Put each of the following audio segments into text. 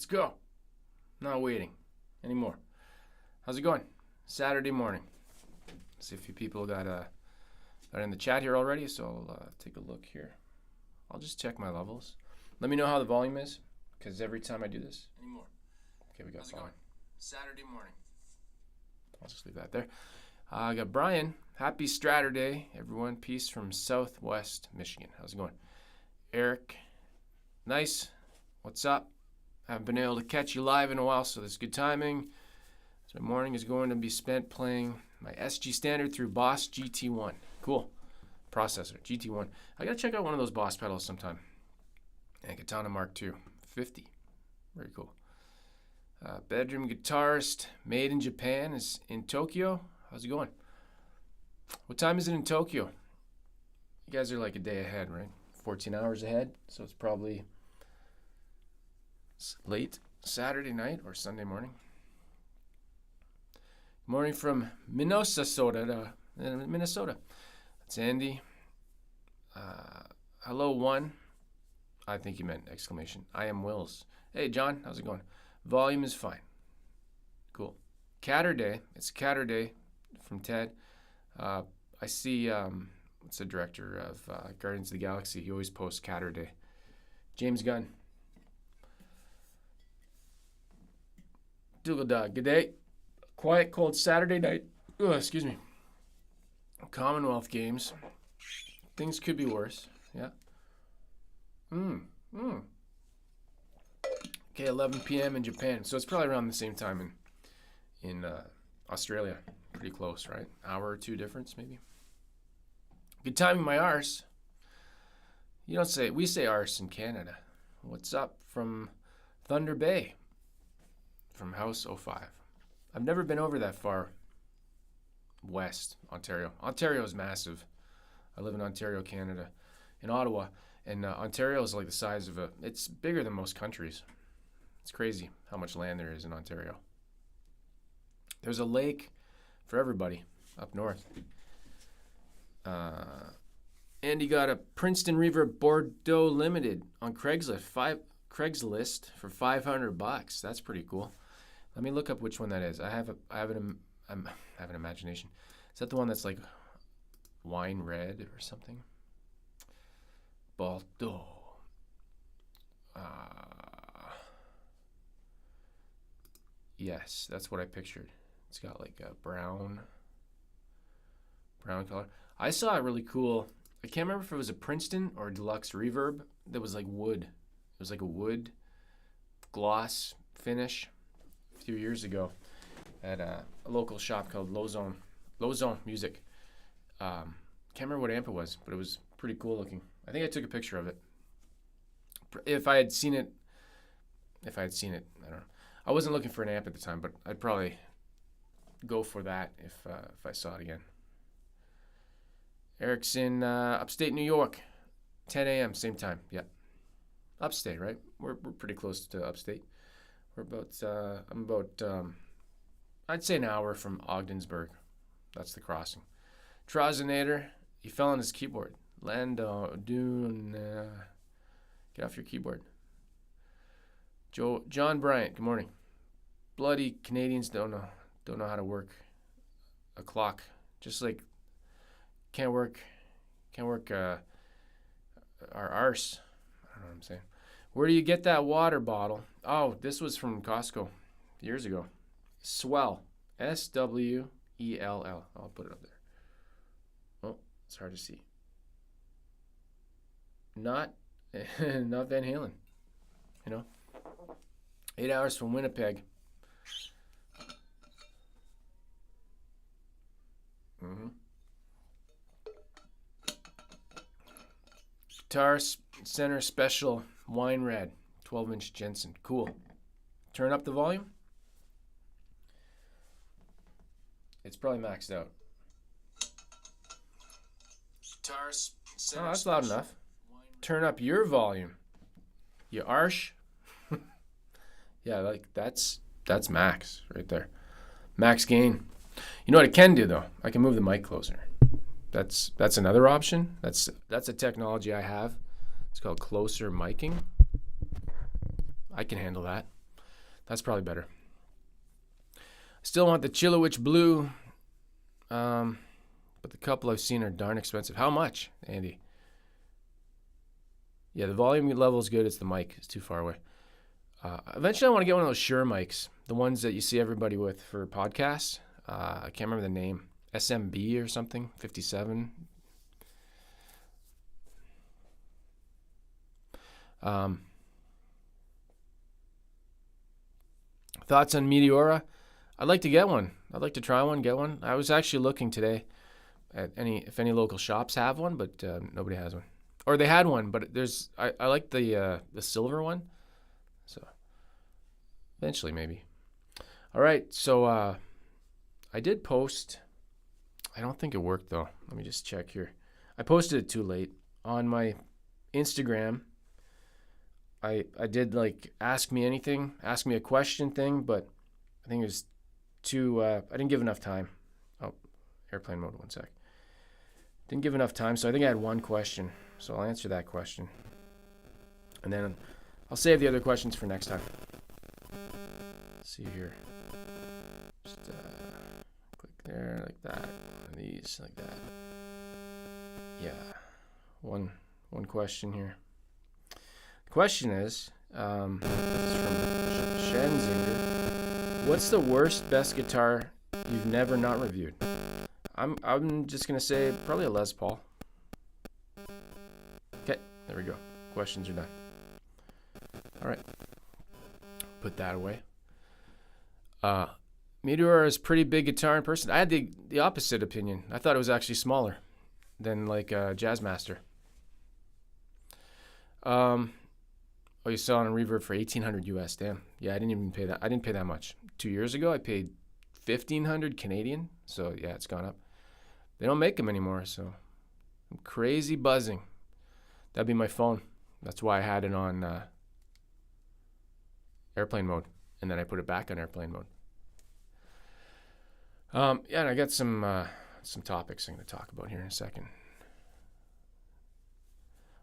go. Not waiting anymore. How's it going? Saturday morning. See a few people got in the chat here already, so I'll take a look here. I'll just check my levels. Let me know how the volume is, because every time I do this. Anymore. Okay, we got fine. Saturday morning. I'll just leave that there. I got Brian. Happy Straturday, everyone. Peace from Southwest Michigan. How's it going? Eric. Nice. What's up? Haven't been able to catch you live in a while, so that's good timing. So my morning is going to be spent playing my SG Standard through Boss GT1. Cool. Processor, GT1. I got to check out one of those Boss pedals sometime. And Katana Mark II. 50. Very cool. Bedroom guitarist, made in Japan, is in Tokyo. How's it going? What time is it in Tokyo? You guys are like a day ahead, right? 14 hours ahead, so it's probably late Saturday night or Sunday morning. Morning from Minnesota. That's Andy. Hello, one. I think you meant exclamation. I am Wills. Hey, John, how's it going? Volume is fine. Cool. Catterday. It's Catterday from Ted. I see, what's the director of Guardians of the Galaxy? He always posts Catterday. James Gunn. Dougal Dog. Good day. Quiet, cold Saturday night. Oh, excuse me. Commonwealth Games. Things could be worse. Yeah. Okay, 11 p.m. in Japan. So it's probably around the same time in Australia. Pretty close, right? Hour or two difference, maybe. Good timing, my arse. You don't say, we say arse in Canada. What's up from Thunder Bay? From House 05. I've never been over that far west, Ontario. Ontario is massive. I live in Ontario, Canada, in Ottawa. And Ontario is like the size of it's bigger than most countries. It's crazy how much land there is in Ontario. There's a lake for everybody up north. Andy got a Princeton Reverb Bordeaux Limited on Craigslist. Craigslist for $500. That's pretty cool. Let me look up which one that is. I have an imagination. Is that the one that's like wine red or something? Bordeaux. Yes, that's what I pictured. It's got like a brown color. I saw a really cool, I can't remember if it was a Princeton or a deluxe reverb that was like wood. It was like a wood gloss finish a few years ago at a local shop called Low Zone Music. Can't remember what amp it was, but it was pretty cool looking. I think I took a picture of it. If I had seen it, I don't know. I wasn't looking for an amp at the time, but I'd probably go for that if I saw it again. Eric's in upstate New York, 10 a.m. same time. Yeah, upstate, right? We're pretty close to upstate. We're about I'd say an hour from Ogdensburg. That's the crossing. Trozinator, he fell on his keyboard. Landon, get off your keyboard. John Bryant, good morning. Bloody Canadians don't know how to work a clock. Just like can't work our arse. I don't know what I'm saying. Where do you get that water bottle? Oh, this was from Costco years ago. Swell. SWELL. I'll put it up there. Oh, it's hard to see. Not Van Halen. 8 hours from Winnipeg. Guitar Center Special Wine Red 12-inch Jensen. Cool. Turn up the volume. It's probably maxed out. Guitar Center that's loud enough. Turn up your volume. You arsh. Yeah, like that's max right there. Max gain. You know what I can do though? I can move the mic closer. That's another option. That's a technology I have. It's called closer miking. I can handle that. That's probably better. Still want the Chilowich Blue, but the couple I've seen are darn expensive. How much, Andy? Yeah, the volume level is good. It's the mic. It's too far away. Eventually, I want to get one of those Shure mics, the ones that you see everybody with for podcasts. I can't remember the name. SMB or something, 57. Thoughts on Meteora? I'd like to get one. I'd like to try one, get one. I was actually looking today at if any local shops have one, but nobody has one. Or they had one, but I like the silver one. So eventually maybe. All right, so I did post. I don't think it worked though. Let me just check here. I posted it too late on my Instagram. I did like ask me a question thing, but I think it was too, I didn't give enough time. Oh, airplane mode, one sec. Didn't give enough time, so I think I had one question. So I'll answer that question. And then I'll save the other questions for next time. Let's see here. Just click there like that. One of these like that. Yeah. One question here. The question is, this is from Shenzinger. What's the worst, best guitar you've never not reviewed? I'm just gonna say probably a Les Paul. Okay, there we go. Questions are done. All right, put that away. Meteora is a pretty big guitar in person. I had the opposite opinion. I thought it was actually smaller than like a Jazzmaster. Oh, you saw it on Reverb for $1,800 US. Damn. Yeah, I didn't even pay that. I didn't pay that much. 2 years ago, I paid $1,500 Canadian. So yeah, it's gone up. They don't make them anymore, so I'm crazy buzzing. That'd be my phone. That's why I had it on airplane mode, and then I put it back on airplane mode. Yeah, and I got some topics I'm going to talk about here in a second.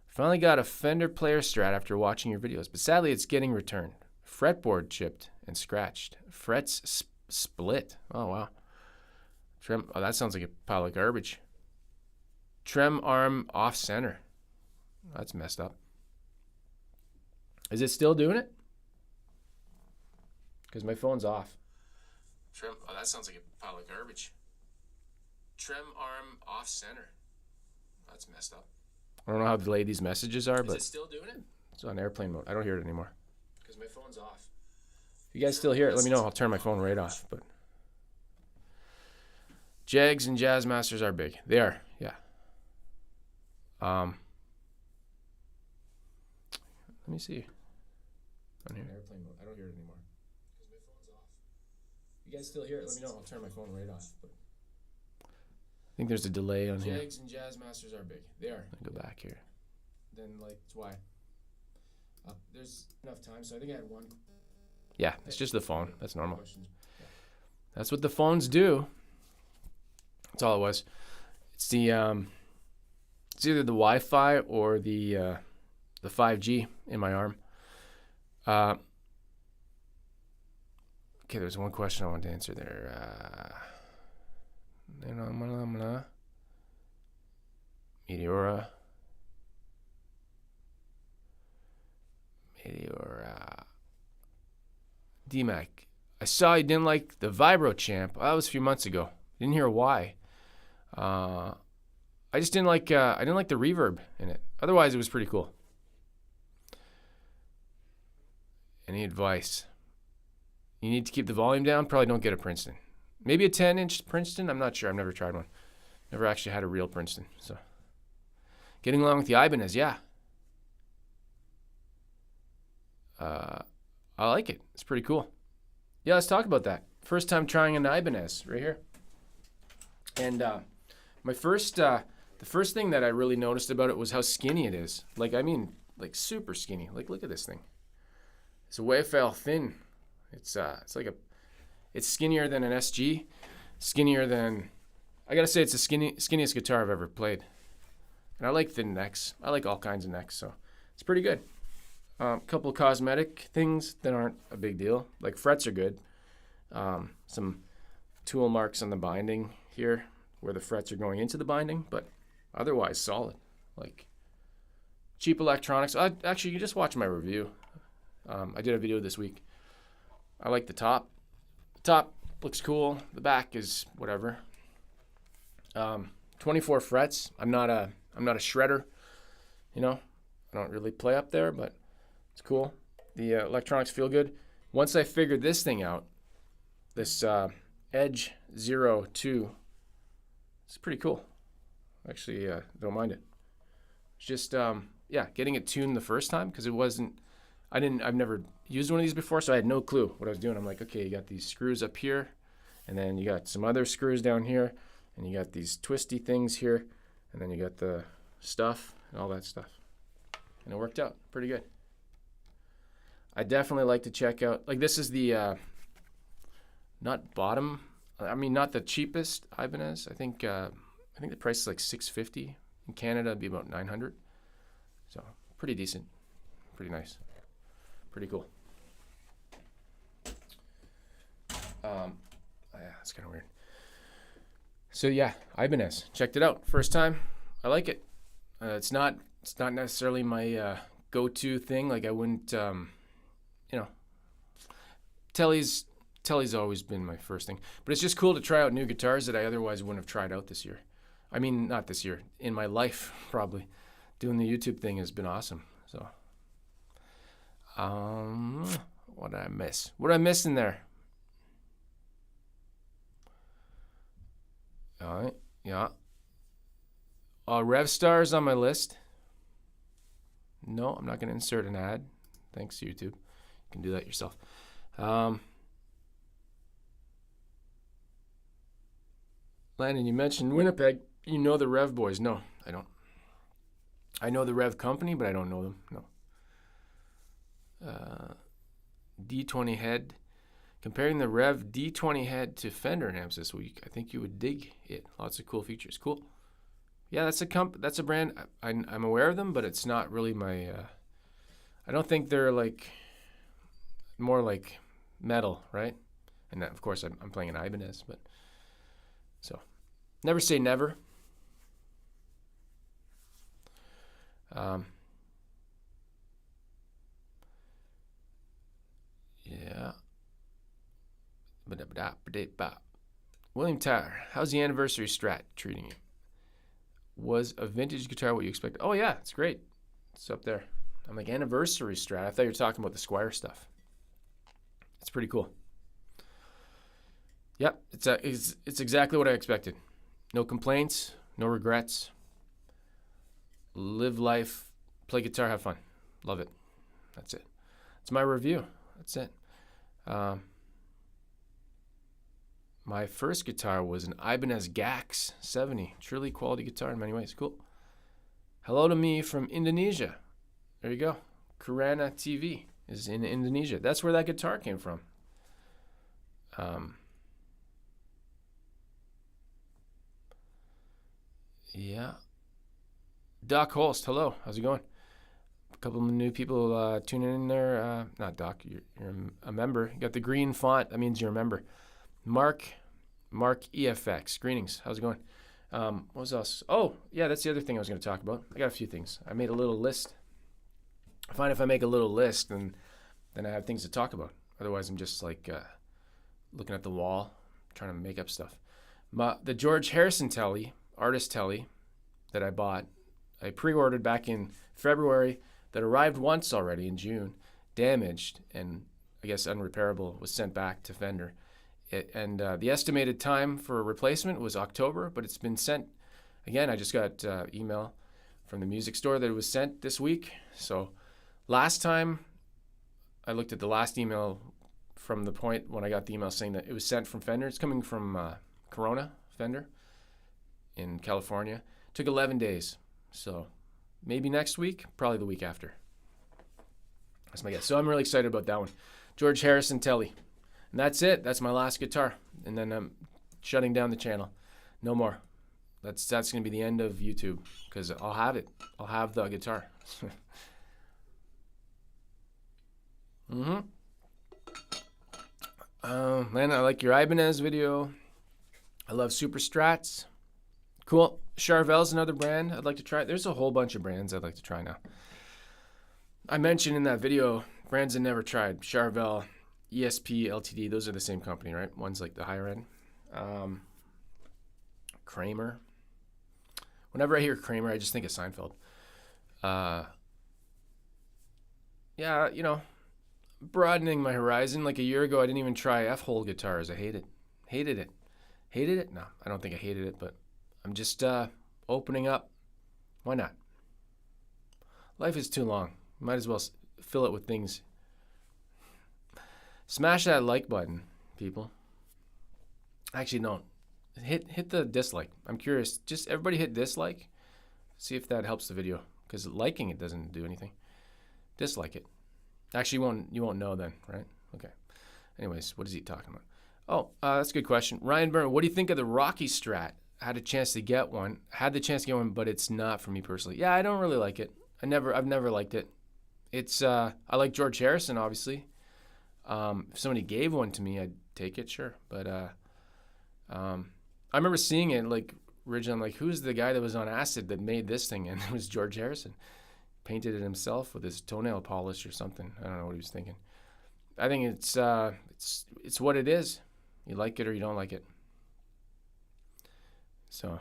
Finally got a Fender player Strat after watching your videos, but sadly it's getting returned. Fretboard chipped and scratched. Frets split. Oh, wow. Trem. Oh, that sounds like a pile of garbage. Trem arm off center. That's messed up. Is it still doing it? Because my phone's off. Trem. Oh, that sounds like a pile of garbage. Trem arm off center. That's messed up. I don't know how delayed these messages are, but Is it still doing it? it's on airplane mode. I don't hear it anymore. Because my phone's off. If you guys still hear it, let me know. I'll turn my phone right off. But Jags and Jazzmasters are big. They are, yeah. Let me see. On here. Airplane mode. I don't hear it anymore. Because my phone's off. If you guys still hear it, let me know. I'll turn my phone right off. But I think there's a delay on here. Jags and Jazzmasters are big. They are. I'll go back here. Then, like, that's why. There's enough time, so I think I had one. Yeah, it's just the phone. That's normal. Questions. Yeah. That's what the phones do. That's all it was. It's the it's either the Wi-Fi or the 5G in my arm. Okay, there's one question I wanted to answer there. Meteora. D-Mac. I saw you didn't like the Vibro Champ. That was a few months ago. Didn't hear why. I just didn't like the reverb in it. Otherwise, it was pretty cool. Any advice? You need to keep the volume down. Probably don't get a Princeton. Maybe a 10-inch Princeton. I'm not sure. I've never tried one. Never actually had a real Princeton. So, getting along with the Ibanez, yeah. I like it. It's pretty cool. Yeah, let's talk about that. First time trying an Ibanez right here. And the first thing that I really noticed about it was how skinny it is. Like super skinny. Like, look at this thing. It's a WFL thin. It's skinnier than an SG. Skinnier than, I gotta say, it's the skinniest guitar I've ever played. And I like thin necks. I like all kinds of necks, so it's pretty good. Couple cosmetic things that aren't a big deal. Like frets are good. Some tool marks on the binding here where the frets are going into the binding, but otherwise solid. Like cheap electronics. Actually, you just watch my review. I did a video this week. I like the top. The top looks cool. The back is whatever. 24 frets. I'm not a shredder. You know, I don't really play up there, but it's cool. The electronics feel good. Once I figured this thing out, this Edge 02, it's pretty cool. Actually, don't mind it. It's just getting it tuned the first time because I've never used one of these before, so I had no clue what I was doing. I'm like, okay, you got these screws up here, and then you got some other screws down here, and you got these twisty things here, and then you got the stuff and all that stuff. And it worked out pretty good. I definitely like to check out, like this is the, not the cheapest Ibanez. I think the price is like $650. In Canada, it'd be about $900. So pretty decent, pretty nice, pretty cool. Yeah, it's kind of weird. So yeah, Ibanez, checked it out. First time, I like it. It's not necessarily my go-to thing. Like I wouldn't, Tele's always been my first thing. But it's just cool to try out new guitars that I otherwise wouldn't have tried out this year. I mean, not this year, in my life, probably. Doing the YouTube thing has been awesome. So, what did I miss? What did I miss in there? All right, yeah. RevStar's on my list. No, I'm not going to insert an ad. Thanks, YouTube. You can do that yourself. Landon, you mentioned Winnipeg. You know the Rev boys. No, I don't. I know the Rev company, but I don't know them. No. D20 head. Comparing the Rev D20 head to Fender amps this week, I think you would dig it. Lots of cool features. Cool. Yeah, that's a brand. I'm aware of them, but it's not really my. I don't think they're like more like metal, right? And of course, I'm playing an Ibanez, but so never say never. Yeah. William Tyler, how's the anniversary Strat treating you? Was a vintage guitar what you expected? Oh yeah, it's great. It's up there. I'm like, anniversary Strat. I thought you were talking about the Squire stuff. It's pretty cool. Yep, it's exactly what I expected. No complaints, no regrets. Live life, play guitar, have fun. Love it. That's it. It's my review. That's it. My first guitar was an Ibanez Gax 70. Truly quality guitar in many ways. Cool. Hello to me from Indonesia. There you go. Kurana TV is in Indonesia. That's where that guitar came from. Yeah. Doc Holst, hello. How's it going? A couple of new people tuning in there. Not Doc, you're a member. You got the green font. That means you're a member. Mark EFX. Greetings. How's it going? What was else? Oh, yeah, that's the other thing I was going to talk about. I got a few things. I made a little list. I find if I make a little list, then I have things to talk about. Otherwise, I'm just like looking at the wall, trying to make up stuff. The George Harrison Tele, artist Tele, that I bought, I pre-ordered back in February, that arrived once already in June, damaged, and I guess unrepairable, was sent back to Fender. The estimated time for a replacement was October, but it's been sent. Again, I just got email from the music store that it was sent this week. So last time I looked at the last email from the point when I got the email saying that it was sent from Fender. It's coming from Corona Fender in California. Took 11 days. So maybe next week, probably the week after. That's my guess. So I'm really excited about that one. George Harrison Tele. And that's it. That's my last guitar. And then I'm shutting down the channel. No more. That's going to be the end of YouTube because I'll have it. I'll have the guitar. Mm-hmm. Man, I like your Ibanez video. I love Super Strats. Cool. Charvel's another brand I'd like to try. There's a whole bunch of brands I'd like to try now. I mentioned in that video brands I never tried. Charvel, ESP, LTD. Those are the same company, right? One's like the higher end. Kramer. Whenever I hear Kramer, I just think of Seinfeld. Yeah, you know, broadening my horizon. Like a year ago, I didn't even try F-hole guitars. I hated it. Hated it? No, I don't think I hated it, but I'm just opening up. Why not? Life is too long. Might as well fill it with things. Smash that like button, people. Actually, don't. Hit the dislike. I'm curious. Just everybody hit dislike. See if that helps the video. Because liking it doesn't do anything. Dislike it. Actually, you won't know then, right? Okay. Anyways, what is he talking about? Oh, that's a good question. Ryan Byrne, what do you think of the Rocky Strat? Had the chance to get one, but it's not for me personally. Yeah, I don't really like it. I've never liked it. It's I like George Harrison, obviously. If somebody gave one to me, I'd take it, sure. But I remember seeing it like originally. I'm like, who's the guy that was on acid that made this thing? And it was George Harrison. Painted it himself with his toenail polish or something. I don't know what he was thinking. I think it's what it is. You like it or you don't like it. So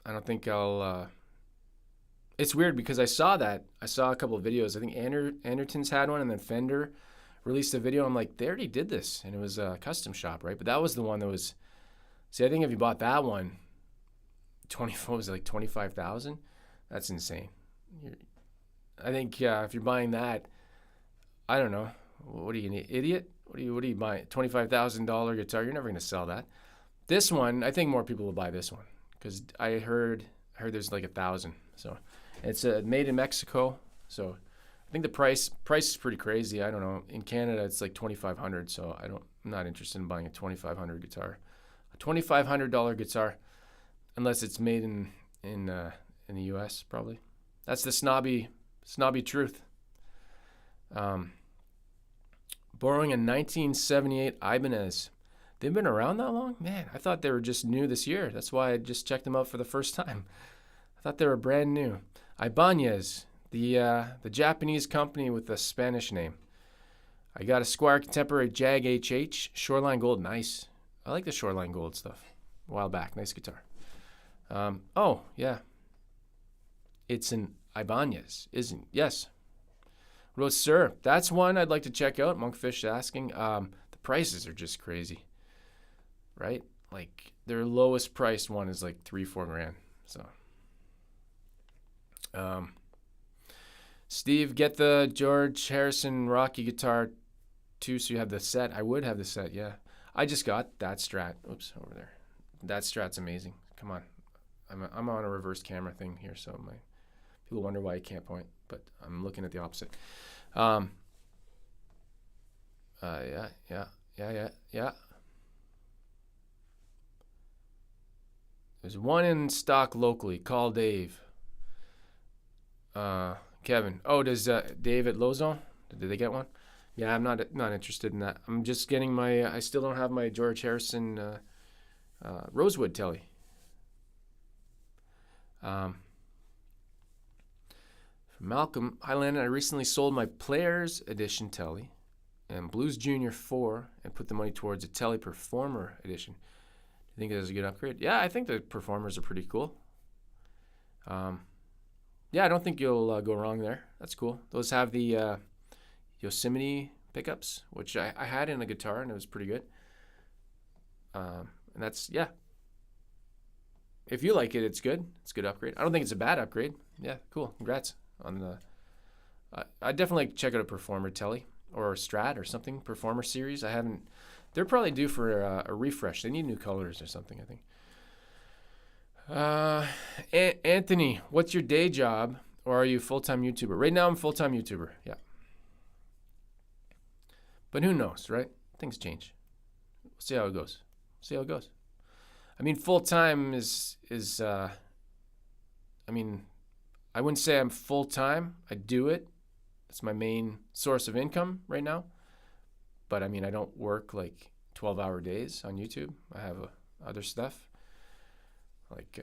I don't think I'll. It's weird because I saw a couple of videos. I think Anderton's had one, and then Fender released a video. I'm like, they already did this, and it was a custom shop, right? But that was the one that was. See, I think if you bought that one, was it like 25,000? That's insane. I think if you're buying that, I don't know. What are you, an idiot? What are you buying? $25,000 guitar? You're never going to sell that. This one, I think more people will buy this one because I heard there's like 1,000. So it's made in Mexico. So I think the price is pretty crazy. I don't know. In Canada, it's like $2,500. So I'm not interested in buying a $2,500 guitar. A $2,500 guitar, unless it's made in the U.S. probably. That's the snobby truth. Borrowing a 1978 Ibanez. They've been around that long? Man, I thought they were just new this year. That's why I just checked them out for the first time. I thought they were brand new. Ibanez, the Japanese company with a Spanish name. I got a Squire Contemporary Jag HH. Shoreline Gold, nice. I like the Shoreline Gold stuff. A while back, nice guitar. Oh, yeah. It's an Ibanez, isn't it? Yes. Rose Sir, that's one I'd like to check out. Monkfish asking. The prices are just crazy, right? Like their lowest priced one is like $3-4 grand. So, Steve, get the George Harrison Rocky guitar too, so you have the set. I would have the set, yeah. I just got that Strat. Oops, over there. That Strat's amazing. Come on, I'm on a reverse camera thing here, so my people wonder why I can't point, but I'm looking at the opposite. Yeah. There's one in stock locally. Call Dave. Kevin. Oh, does Dave at Lozon? Did they get one? Yeah, I'm not interested in that. I'm just getting my. I still don't have my George Harrison Rosewood Tele. Malcolm, hi Landon, I recently sold my Players Edition Tele and Blues Junior 4 and put the money towards a Tele Performer Edition. Do you think that's a good upgrade? Yeah, I think the Performers are pretty cool. Yeah, I don't think you'll go wrong there. That's cool. Those have the Yosemite pickups, which I had in a guitar, and it was pretty good. And that's, yeah. If you like it, it's good. It's a good upgrade. I don't think it's a bad upgrade. Yeah, cool. Congrats on the. I'd definitely check out a Performer Tele or a Strat or something. Performer series. I haven't. They're probably due for a refresh. They need new colors or something, I think. Anthony, what's your day job, or are you a full-time YouTuber? Right now, I'm a full-time YouTuber. Yeah. But who knows, right? Things change. We'll see how it goes. I mean, full-time is I mean, I wouldn't say I'm full-time. I do it. That's my main source of income right now. But I mean, I don't work like 12-hour days on YouTube. I have other stuff, like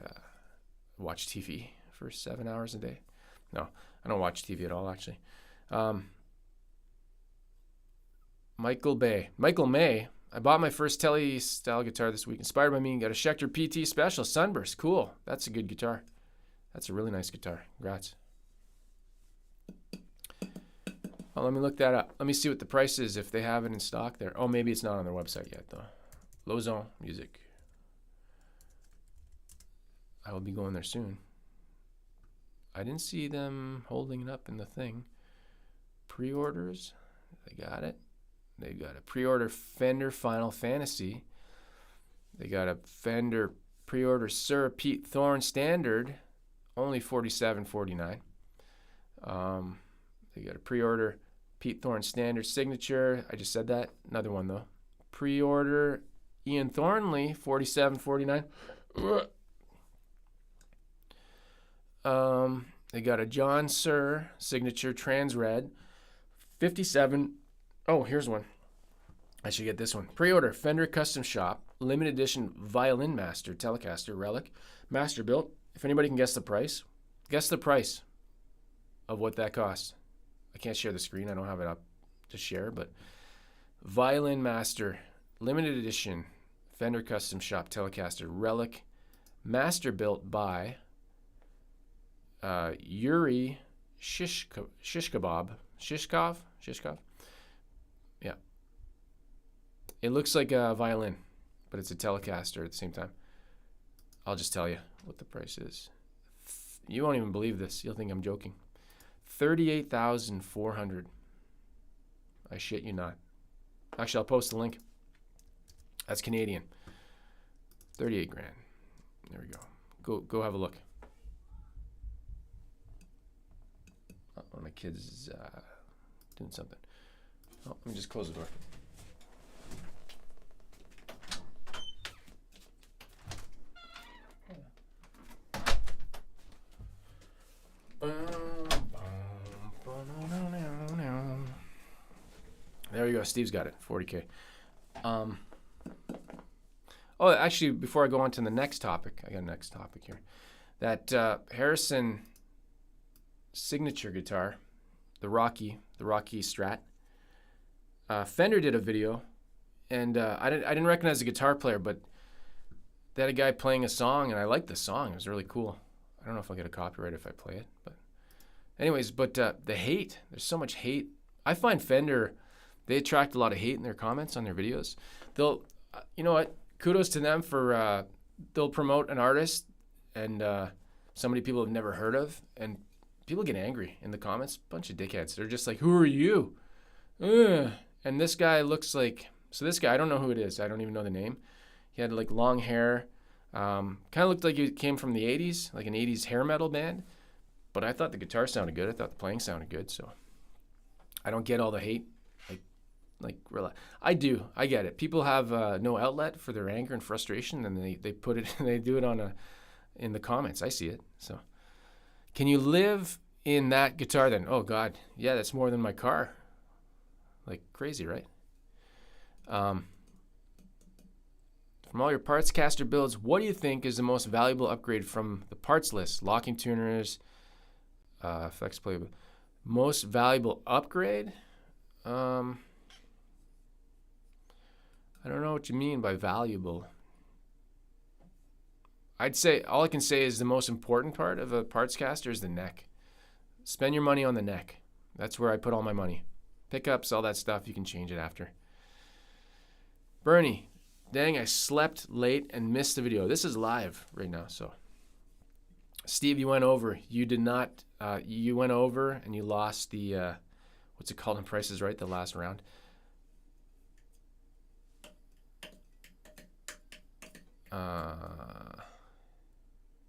watch TV for 7 hours a day. No, I don't watch TV at all, actually. Michael May. I bought my first Tele style guitar this week. Inspired by me, and got a Schecter PT Special Sunburst. Cool. That's a good guitar. That's a really nice guitar. Congrats. Oh, let me look that up. Let me see what the price is if they have it in stock there. Oh, maybe it's not on their website yet, though. Lozon Music. I will be going there soon. I didn't see them holding it up in the thing. Pre-orders. They got it. They got a pre-order Fender Final Fantasy. They got a Fender pre-order Sir Pete Thorne Standard, only $47.49. They got a pre-order Pete Thorne Standard Signature. I just said that. Another one though. Pre-order Ian Thornley, $47.49. They got a John Sir Signature Trans Red, $57. Oh, here's one. I should get this one. Pre-order Fender Custom Shop limited edition Violin Master Telecaster Relic Master Built. If anybody can guess the price of what that costs. I can't share the screen. I don't have it up to share, but Violin Master limited edition Fender Custom Shop Telecaster Relic Master Built by Yuri Shishkov. Yeah. It looks like a violin, but it's a Telecaster at the same time. I'll just tell you what the price is. You won't even believe this. You'll think I'm joking. $38,400. I shit you not. Actually, I'll post the link. That's Canadian. 38 grand. There we go. Go have a look. Oh, one of my kids is doing something. Oh, let me just close the door. There you go. Steve's got it. 40K. Oh, actually, before I go on to the next topic, I got a next topic here. That Harrison signature guitar, the Rocky Strat. Fender did a video, and I didn't recognize the guitar player, but they had a guy playing a song, and I liked the song. It was really cool. I don't know if I'll get a copyright if I play it, but anyways, the hate. There's so much hate. I find Fender, they attract a lot of hate in their comments on their videos. They'll, you know what? Kudos to them for they'll promote an artist and somebody people have never heard of, and people get angry in the comments. Bunch of dickheads. They're just like, "Who are you?" Ugh. And this guy looks like, so this guy, I don't know who it is. I don't even know the name. He had like long hair. Kind of looked like he came from the 80s, like an 80s hair metal band. But I thought the guitar sounded good. I thought the playing sounded good. So I don't get all the hate. I do. I get it. People have no outlet for their anger and frustration, and they put it, they do it in the comments. I see it. So can you live in that guitar then? Oh God. Yeah, that's more than my car. Like crazy, right? From all your parts caster builds, what do you think is the most valuable upgrade from the parts list? Locking tuners, flex play. Most valuable upgrade? I don't know what you mean by valuable. I'd say, all I can say is the most important part of a parts caster is the neck. Spend your money on the neck. That's where I put all my money. Pickups, all that stuff, you can change it after. Bernie, dang, I slept late and missed the video. This is live right now, so. Steve, you went over. You did not, you went over and you lost the, what's it called in Price is Right, the last round.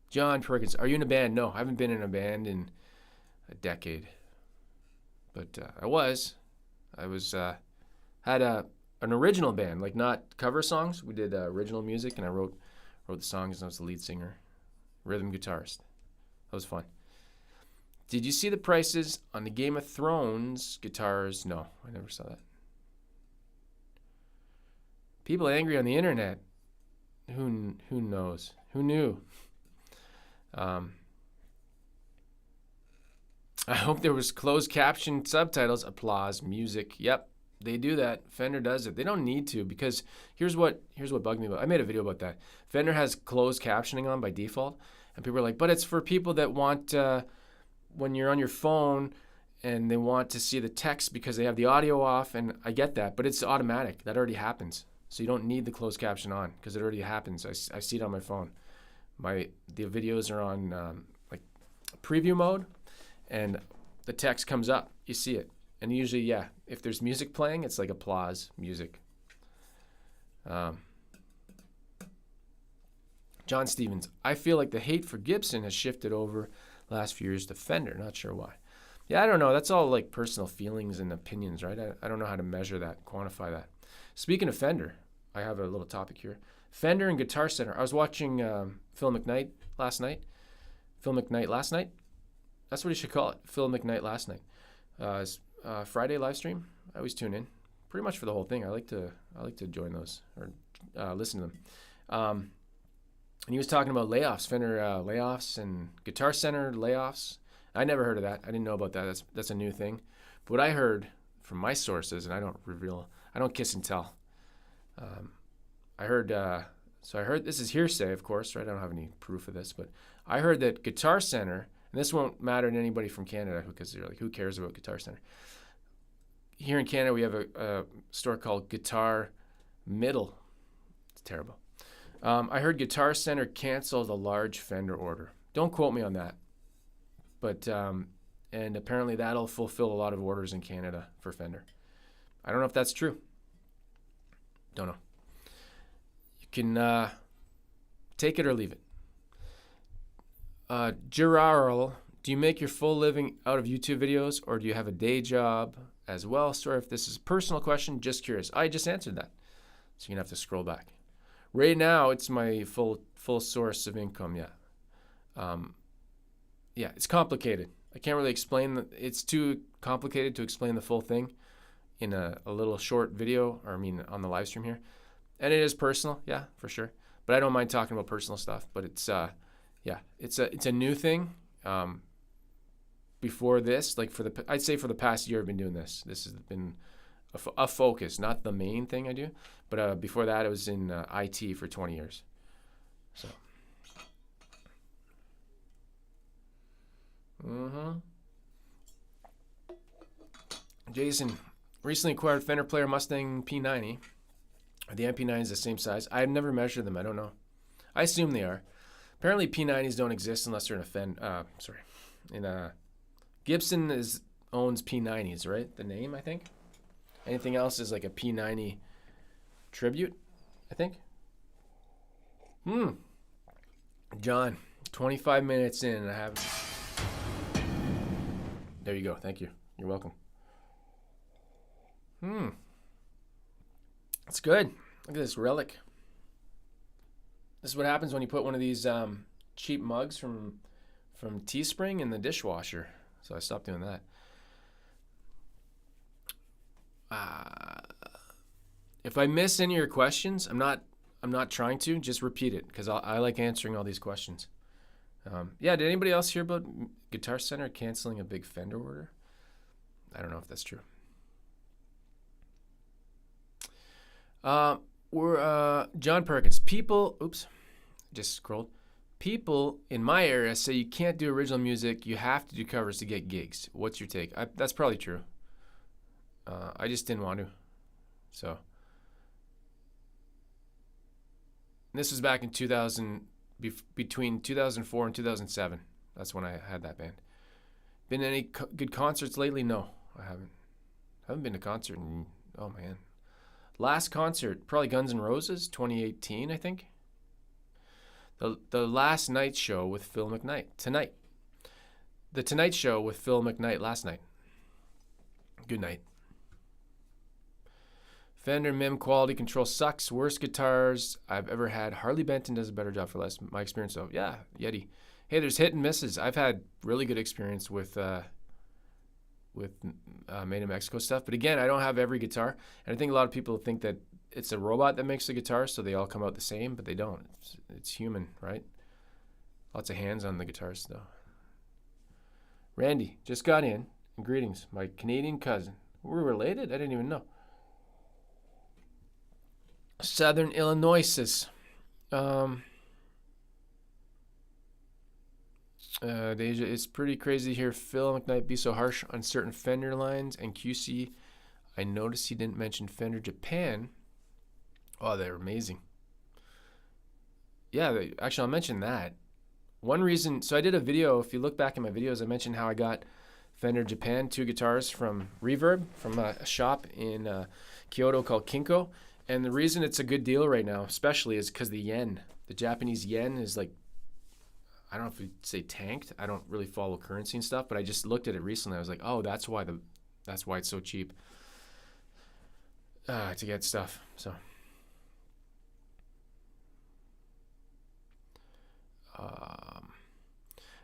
John Perkins, are you in a band? No, I haven't been in a band in a decade. But I was had an original band, like not cover songs. We did original music, and I wrote the songs, and I was the lead singer, rhythm guitarist. That was fun. Did you see the prices on the Game of Thrones guitars? No, I never saw that. People angry on the internet. Who knows? Who knew? I hope there was closed caption subtitles. Applause, music. Yep, they do that. Fender does it. They don't need to, because here's what bugged me about. I made a video about that. Fender has closed captioning on by default, and people are like, but it's for people that want when you're on your phone and they want to see the text because they have the audio off. And I get that, but it's automatic. That already happens. So you don't need the closed caption on because it already happens. I see it on my phone. The videos are on like preview mode, and the text comes up. You see it. And usually, yeah, if there's music playing, it's like applause music. John Stevens, I feel like the hate for Gibson has shifted over the last few years to Fender. Not sure why. Yeah, I don't know. That's all like personal feelings and opinions, right? I don't know how to measure that, quantify that. Speaking of Fender, I have a little topic here. Fender and Guitar Center. I was watching Phil McKnight last night. Phil McKnight last night? That's what you should call it. Phil McKnight last night. Friday live stream. I always tune in, pretty much for the whole thing. I like to join those or listen to them. And he was talking about layoffs, Fender layoffs, and Guitar Center layoffs. I never heard of that. I didn't know about that. That's a new thing. But what I heard from my sources, and I don't kiss and tell. I heard this is hearsay, of course, right? I don't have any proof of this, but I heard that Guitar Center, and this won't matter to anybody from Canada because they're like, who cares about Guitar Center? Here in Canada, we have a store called Guitar Middle. It's terrible. I heard Guitar Center canceled a large Fender order. Don't quote me on that. But, and apparently that'll fulfill a lot of orders in Canada for Fender. I don't know if that's true. Don't know. You can take it or leave it. Gerardo, do you make your full living out of YouTube videos, or do you have a day job as well? Sorry if this is a personal question, just curious. I just answered that. So you're going to have to scroll back. Right now, it's my full source of income, yeah. Yeah, it's complicated. I can't really explain. It's too complicated to explain the full thing in a little short video, or I mean on the live stream here. And it is personal, yeah, for sure. But I don't mind talking about personal stuff. But it's it's a new thing. Before this, like I'd say for the past year, I've been doing this. This has been a focus, not the main thing I do. But before that, I was in IT for 20 years. So. Jason, recently acquired Fender Player Mustang P90. Are the MP9s the same size? I've never measured them. I don't know. I assume they are. Apparently, P90s don't exist unless they're in a Gibson owns P90s, right? The name, I think. Anything else is like a P90 tribute, I think. John, 25 minutes in, and I haven't. There you go. Thank you. You're welcome. It's good. Look at this relic. This is what happens when you put one of these cheap mugs from Teespring in the dishwasher. So I stopped doing that. If I miss any of your questions, I'm not trying to. Just repeat it because I like answering all these questions. Did anybody else hear about Guitar Center canceling a big Fender order? I don't know if that's true. John Perkins. Just scrolled. People in my area say you can't do original music. You have to do covers to get gigs. What's your take? That's probably true. I just didn't want to. So. This was back in 2000, between 2004 and 2007. That's when I had that band. Been to any good concerts lately? No, I haven't. Haven't been to a concert in, oh man. Last concert, probably Guns N' Roses, 2018, I think. The last night show with Phil McKnight, tonight. The Tonight Show with Phil McKnight last night. Good night. Fender MIM quality control sucks. Worst guitars I've ever had. Harley Benton does a better job for less. My experience, though. Yeah, Yeti. hey, there's hit and misses. I've had really good experience with made in Mexico stuff. But again, I don't have every guitar. And I think a lot of people think that it's a robot that makes the guitar, so they all come out the same, but they don't. It's human, right? Lots of hands on the guitars, though. Randy just got in. And greetings, my Canadian cousin. We're related? I didn't even know. Southern Illinois. Deja, it's pretty crazy to hear Phil McKnight be so harsh on certain Fender lines. And QC, I noticed he didn't mention Fender Japan. Oh, they're amazing. Yeah, actually, I'll mention that. One reason, so I did a video, if you look back in my videos, I mentioned how I got Fender Japan 2 guitars from Reverb, from a shop in Kyoto called Kinko. And the reason it's a good deal right now, especially, is because the yen. The Japanese yen is like, I don't know if we'd say tanked. I don't really follow currency and stuff, but I just looked at it recently. I was like, oh, that's why it's so cheap to get stuff. So,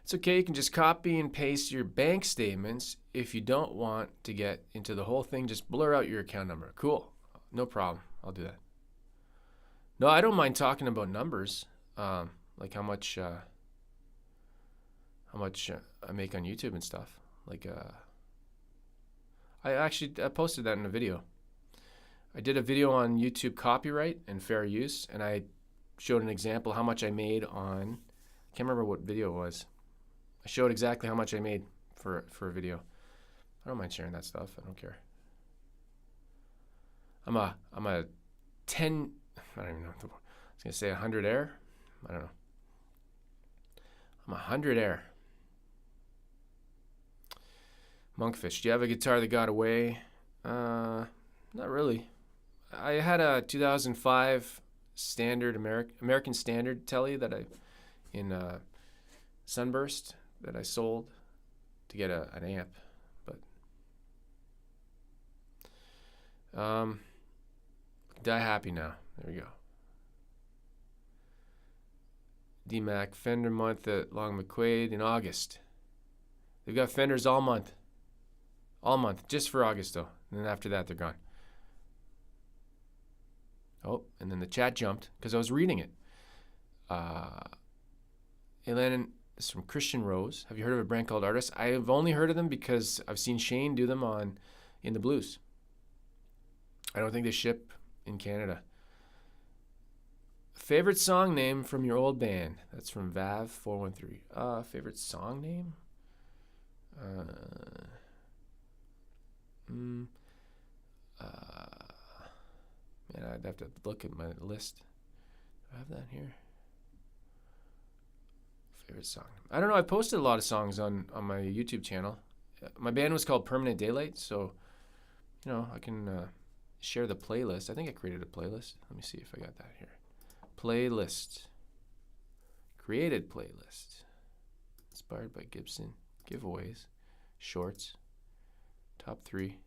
it's okay. You can just copy and paste your bank statements. If you don't want to get into the whole thing, just blur out your account number. Cool. No problem. I'll do that. No, I don't mind talking about numbers, like how much I make on YouTube and stuff. Like, I posted that in a video. I did a video on YouTube copyright and fair use, and I showed an example how much I made on, I can't remember what video it was. I showed exactly how much I made for a video. I don't mind sharing that stuff. I don't care. I'm a 10, I don't even know. I was going to say 100 air. I don't know. I'm 100 air. Monkfish, do you have a guitar that got away? Not really. I had a 2005 standard American Standard Tele that in Sunburst that I sold to get an amp, but die happy now. There we go. DMAC Fender month at Long McQuaid in August. They've got Fenders all month. All month, just for August though. And then after that, they're gone. Oh, and then the chat jumped because I was reading it. Hey, Landon, this is from Christian Rose. Have you heard of a brand called Artist? I have only heard of them because I've seen Shane do them in the blues. I don't think they ship in Canada. Favorite song name from your old band? That's from Vav413. Favorite song name? Man, I'd have to look at my list. Do I have that here? Favorite song. I don't know. I posted a lot of songs on my YouTube channel. My band was called Permanent Daylight, so I can share the playlist. I think I created a playlist. Let me see if I got that here. Playlist. Created playlist. Inspired by Gibson. Giveaways. Shorts. Top 3.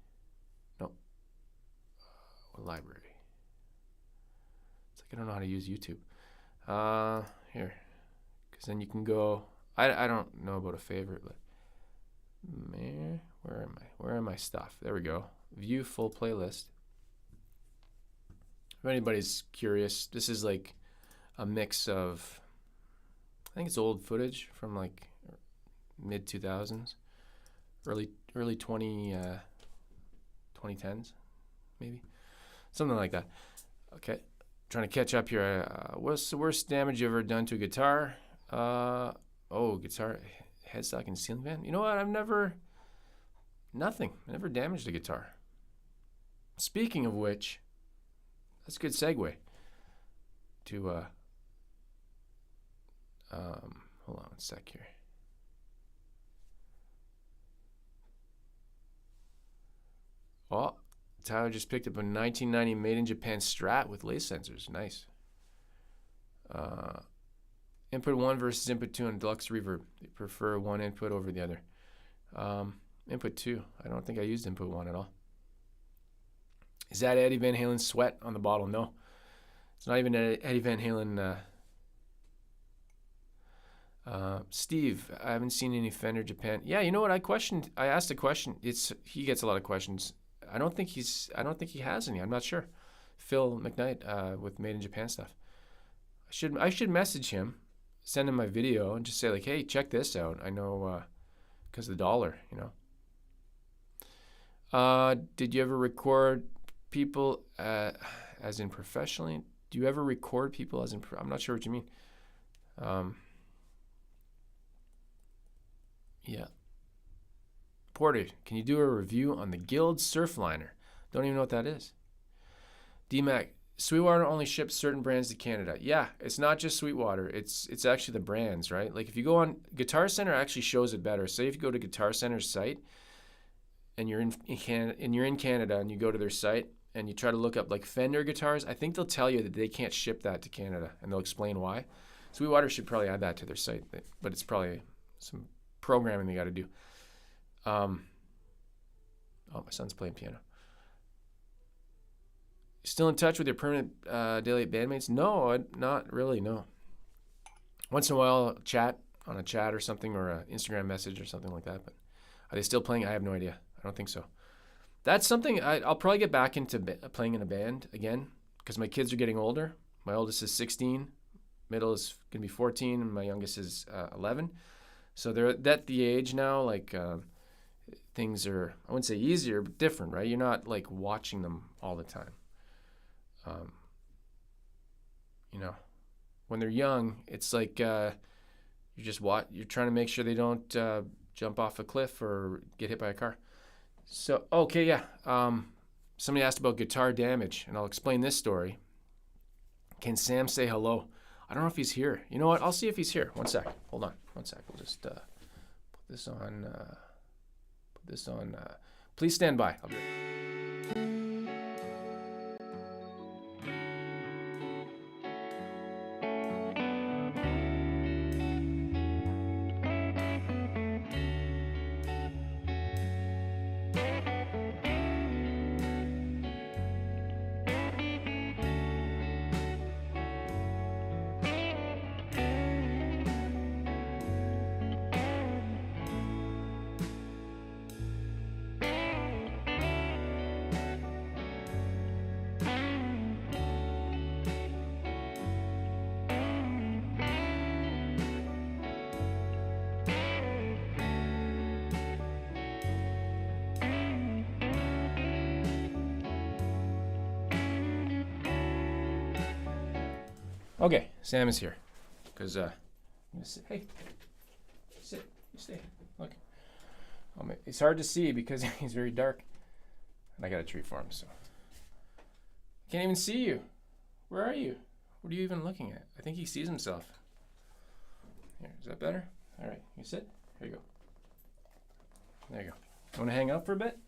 Nope. Library. It's like I don't know how to use YouTube. Here. Because then you can go. I don't know about a favorite, but where am I? Where am I stuff? There we go. View full playlist. If anybody's curious, this is like a mix of, I think it's old footage from like mid 2000s, early 2010s, maybe something like that. Okay, trying to catch up here. What's the worst damage you ever done to a guitar? Guitar headstock and ceiling fan. You know what? Nothing. I never damaged a guitar. Speaking of which, that's a good segue to hold on one sec here. Oh, Tyler just picked up a 1990 made in Japan Strat with lace sensors. Nice. Input 1 versus input 2 on deluxe reverb. They prefer one input over the other. Input 2. I don't think I used input 1 at all. Is that Eddie Van Halen's Sweat on the bottle? No. It's not even Eddie Van Halen. Steve, I haven't seen any Fender Japan. Yeah, you know what? I asked a question. He gets a lot of questions. I don't think he has any. I'm not sure. Phil McKnight with Made in Japan stuff. I should message him, send him my video, and just say like, hey, check this out. I know because of the dollar, you know. Did you ever record people as in professionally? Do you ever record people as in? I'm not sure what you mean. Yeah. Porter, can you do a review on the Guild Surfliner? Don't even know what that is. DMAC, Sweetwater only ships certain brands to Canada. Yeah, it's not just Sweetwater. It's actually the brands, right? Like if you go on Guitar Center, actually shows it better. Say if you go to Guitar Center's site and you're in Canada and you go to their site and you try to look up like Fender guitars, I think they'll tell you that they can't ship that to Canada, and they'll explain why. Sweetwater should probably add that to their site, but it's probably some programming they got to do. Oh, my son's playing piano. Still in touch with your permanent daily bandmates? No, not really, no. Once in a while, chat on a chat or something, or an Instagram message or something like that. But are they still playing? I have no idea. I don't think so. That's something I'll probably get back into playing in a band again, because my kids are getting older. My oldest is 16, middle is going to be 14, and my youngest is 11. So they're at the age now, like things are, I wouldn't say easier, but different, right? You're not like watching them all the time. You know, when they're young, it's like you're trying to make sure they don't jump off a cliff or get hit by a car. So, okay, yeah. Somebody asked about guitar damage, and I'll explain this story. Can Sam say hello? I don't know if he's here. You know what? I'll see if he's here. One sec. Hold on. One sec. We'll just put this on. Please stand by. I'll be right back. Okay, Sam is here. Because, I'm going to sit. Hey, sit. You stay. Look. It's hard to see because he's very dark. And I got a treat for him, so. I can't even see you. Where are you? What are you even looking at? I think he sees himself. Here, is that better? All right, you sit. Here you go. There you go. You want to hang out for a bit?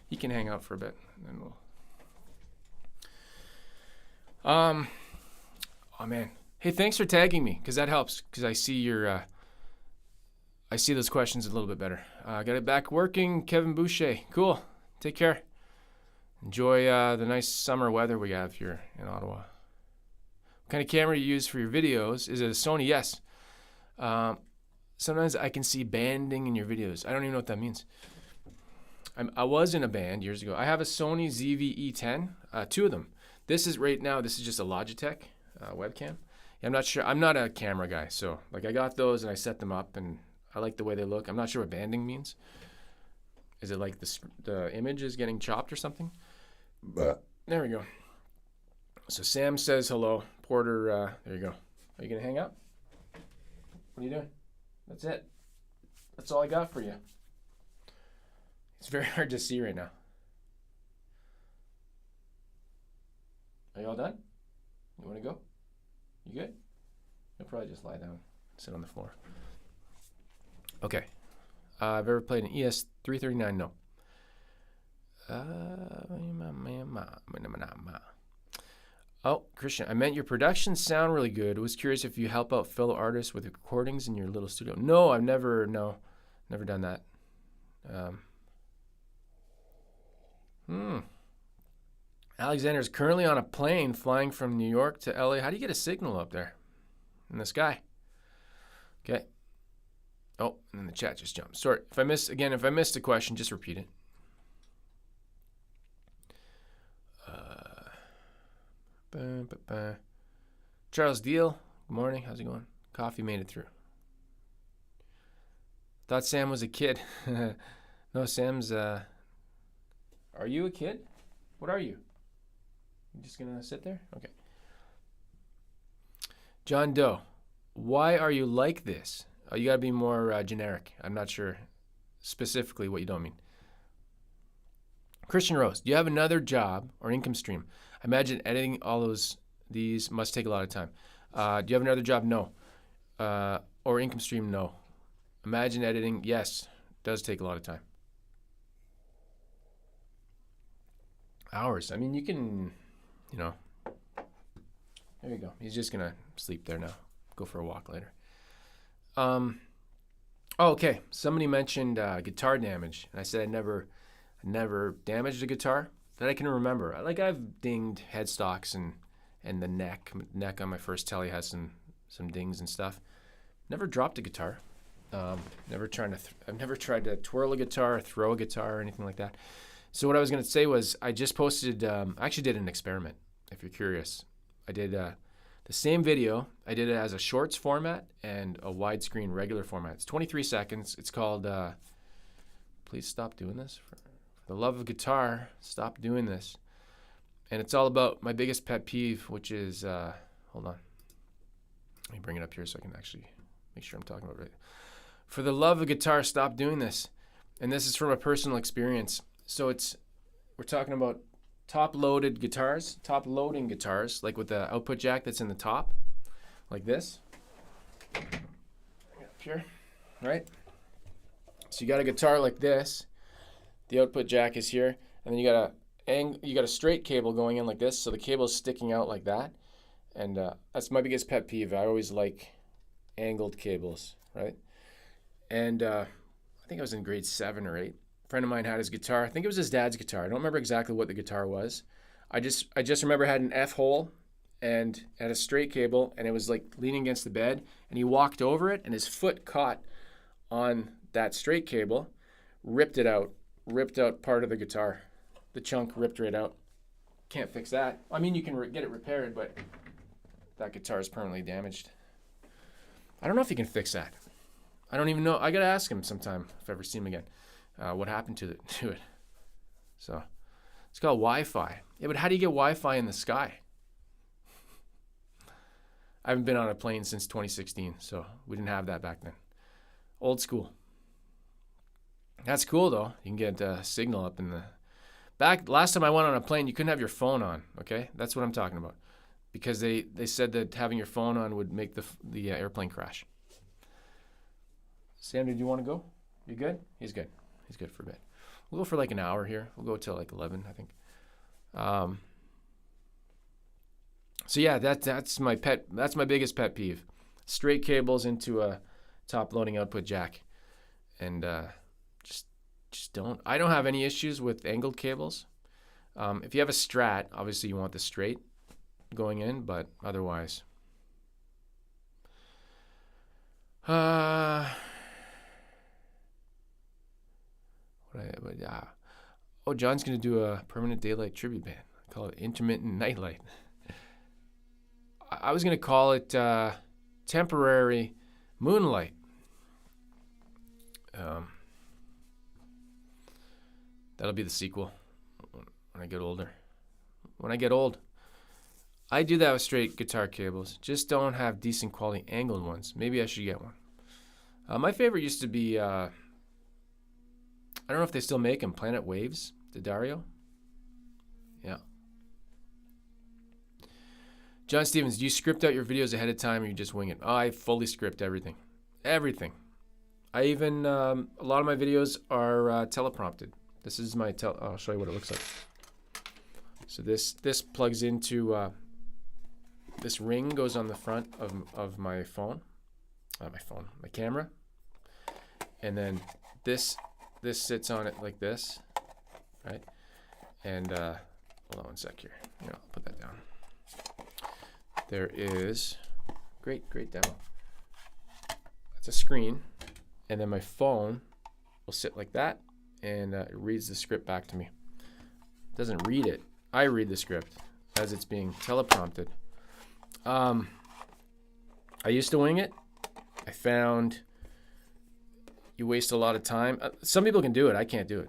He can hang out for a bit, and then we'll. Oh man, hey, thanks for tagging me, because that helps, because I see your, I see those questions a little bit better. Got it back working, Kevin Boucher. Cool. Take care. Enjoy the nice summer weather we have here in Ottawa. What kind of camera you use for your videos? Is it a Sony? Yes. Sometimes I can see banding in your videos. I don't even know what that means. I was in a band years ago. I have a Sony ZV-E10, 2 of them. This is just a Logitech webcam. Yeah, I'm not sure. I'm not a camera guy, so like I got those and I set them up and I like the way they look. I'm not sure what banding means. Is it like the image is getting chopped or something? But there we go. So Sam says hello. Porter, there you go. Are you gonna hang out? What are you doing? That's it. That's all I got for you. It's very hard to see right now. Are you all done? You want to go? You good? You'll probably just lie down, sit on the floor. Okay. I've ever played an ES339? No. Oh, Christian, I meant your productions sound really good. I was curious if you help out fellow artists with recordings in your little studio. No, I've never done that. Alexander is currently on a plane flying from New York to LA. How do you get a signal up there in the sky? Okay. Oh, and then the chat just jumped. Sorry, if I missed a question, just repeat it. Charles Deal, good morning. How's it going? Coffee made it through. Thought Sam was a kid. No, Sam's. Are you a kid? What are you? You just gonna sit there? Okay. John Doe, why are you like this? Oh, you gotta be more generic. I'm not sure specifically what you don't mean. Christian Rose, do you have another job or income stream? I imagine editing all these must take a lot of time. Do you have another job? No. Or income stream? No. Imagine editing? Yes. Does take a lot of time. Hours. I mean, you can, there you go. He's just going to sleep there now. Go for a walk later. Oh, okay. Somebody mentioned guitar damage. And I said I never damaged a guitar that I can remember. I've dinged headstocks and the neck on my first Tele has some dings and stuff. Never dropped a guitar. I've never tried to twirl a guitar or throw a guitar or anything like that. So what I was going to say was I just posted, I actually did an experiment, if you're curious. I did the same video. I did it as a shorts format and a widescreen regular format. It's 23 seconds. It's called, Please Stop Doing This. For the love of guitar, stop doing this. And it's all about my biggest pet peeve, which is, hold on. Let me bring it up here so I can actually make sure I'm talking about it right. For the love of guitar, stop doing this. And this is from a personal experience. So we're talking about top-loading guitars, like with the output jack that's in the top, like this. Up here, right? So you got a guitar like this. The output jack is here, and then you got a straight cable going in like this, so the cable is sticking out like that. And that's my biggest pet peeve. I always like angled cables, right? And I think I was in grade 7 or 8. A friend of mine had his guitar. I think it was his dad's guitar. I don't remember exactly what the guitar was. I just remember it had an F hole and had a straight cable, and it was like leaning against the bed. And he walked over it, and his foot caught on that straight cable, ripped out part of the guitar. The chunk ripped right out. Can't fix that. I mean, you can get it repaired, but that guitar is permanently damaged. I don't know if you can fix that. I don't even know. I got to ask him sometime if I ever see him again. What happened to it? So it's called Wi-Fi. Yeah, but how do you get Wi-Fi in the sky? I haven't been on a plane since 2016, so we didn't have that back then. Old school. That's cool though. You can get a signal up in the back. Last time I went on a plane, you couldn't have your phone on. Okay, that's what I'm talking about, because they said that having your phone on would make the airplane crash. Sam, did you want to go? You good? He's good. He's good for a bit. We'll go for like an hour here. We'll go till like 11, I think. So yeah, that's my biggest pet peeve. Straight cables into a top loading output jack, and just don't. I don't have any issues with angled cables. If you have a Strat, obviously you want the straight going in, but otherwise. Oh, John's going to do a permanent daylight tribute band. I call it intermittent nightlight. I was going to call it temporary moonlight. That'll be the sequel when I get older. When I get old. I do that with straight guitar cables. Just don't have decent quality angled ones. Maybe I should get one. My favorite used to be, I don't know if they still make them, Planet Waves, the Dario. Yeah. John Stevens, do you script out your videos ahead of time or you just wing it? Oh, I fully script everything. Everything. I even, a lot of my videos are teleprompted. This is my, I'll show you what it looks like. So this plugs into, this ring goes on the front of my phone. My camera. And then this sits on it like this, right? And hold on one sec here. I'll put that down. There is great demo. That's It's a screen, and then my phone will sit like that, and it reads the script back to me. It doesn't read it. I read the script as it's being teleprompted. I used to wing it. I found you waste a lot of time. Some people can do it. I can't do it.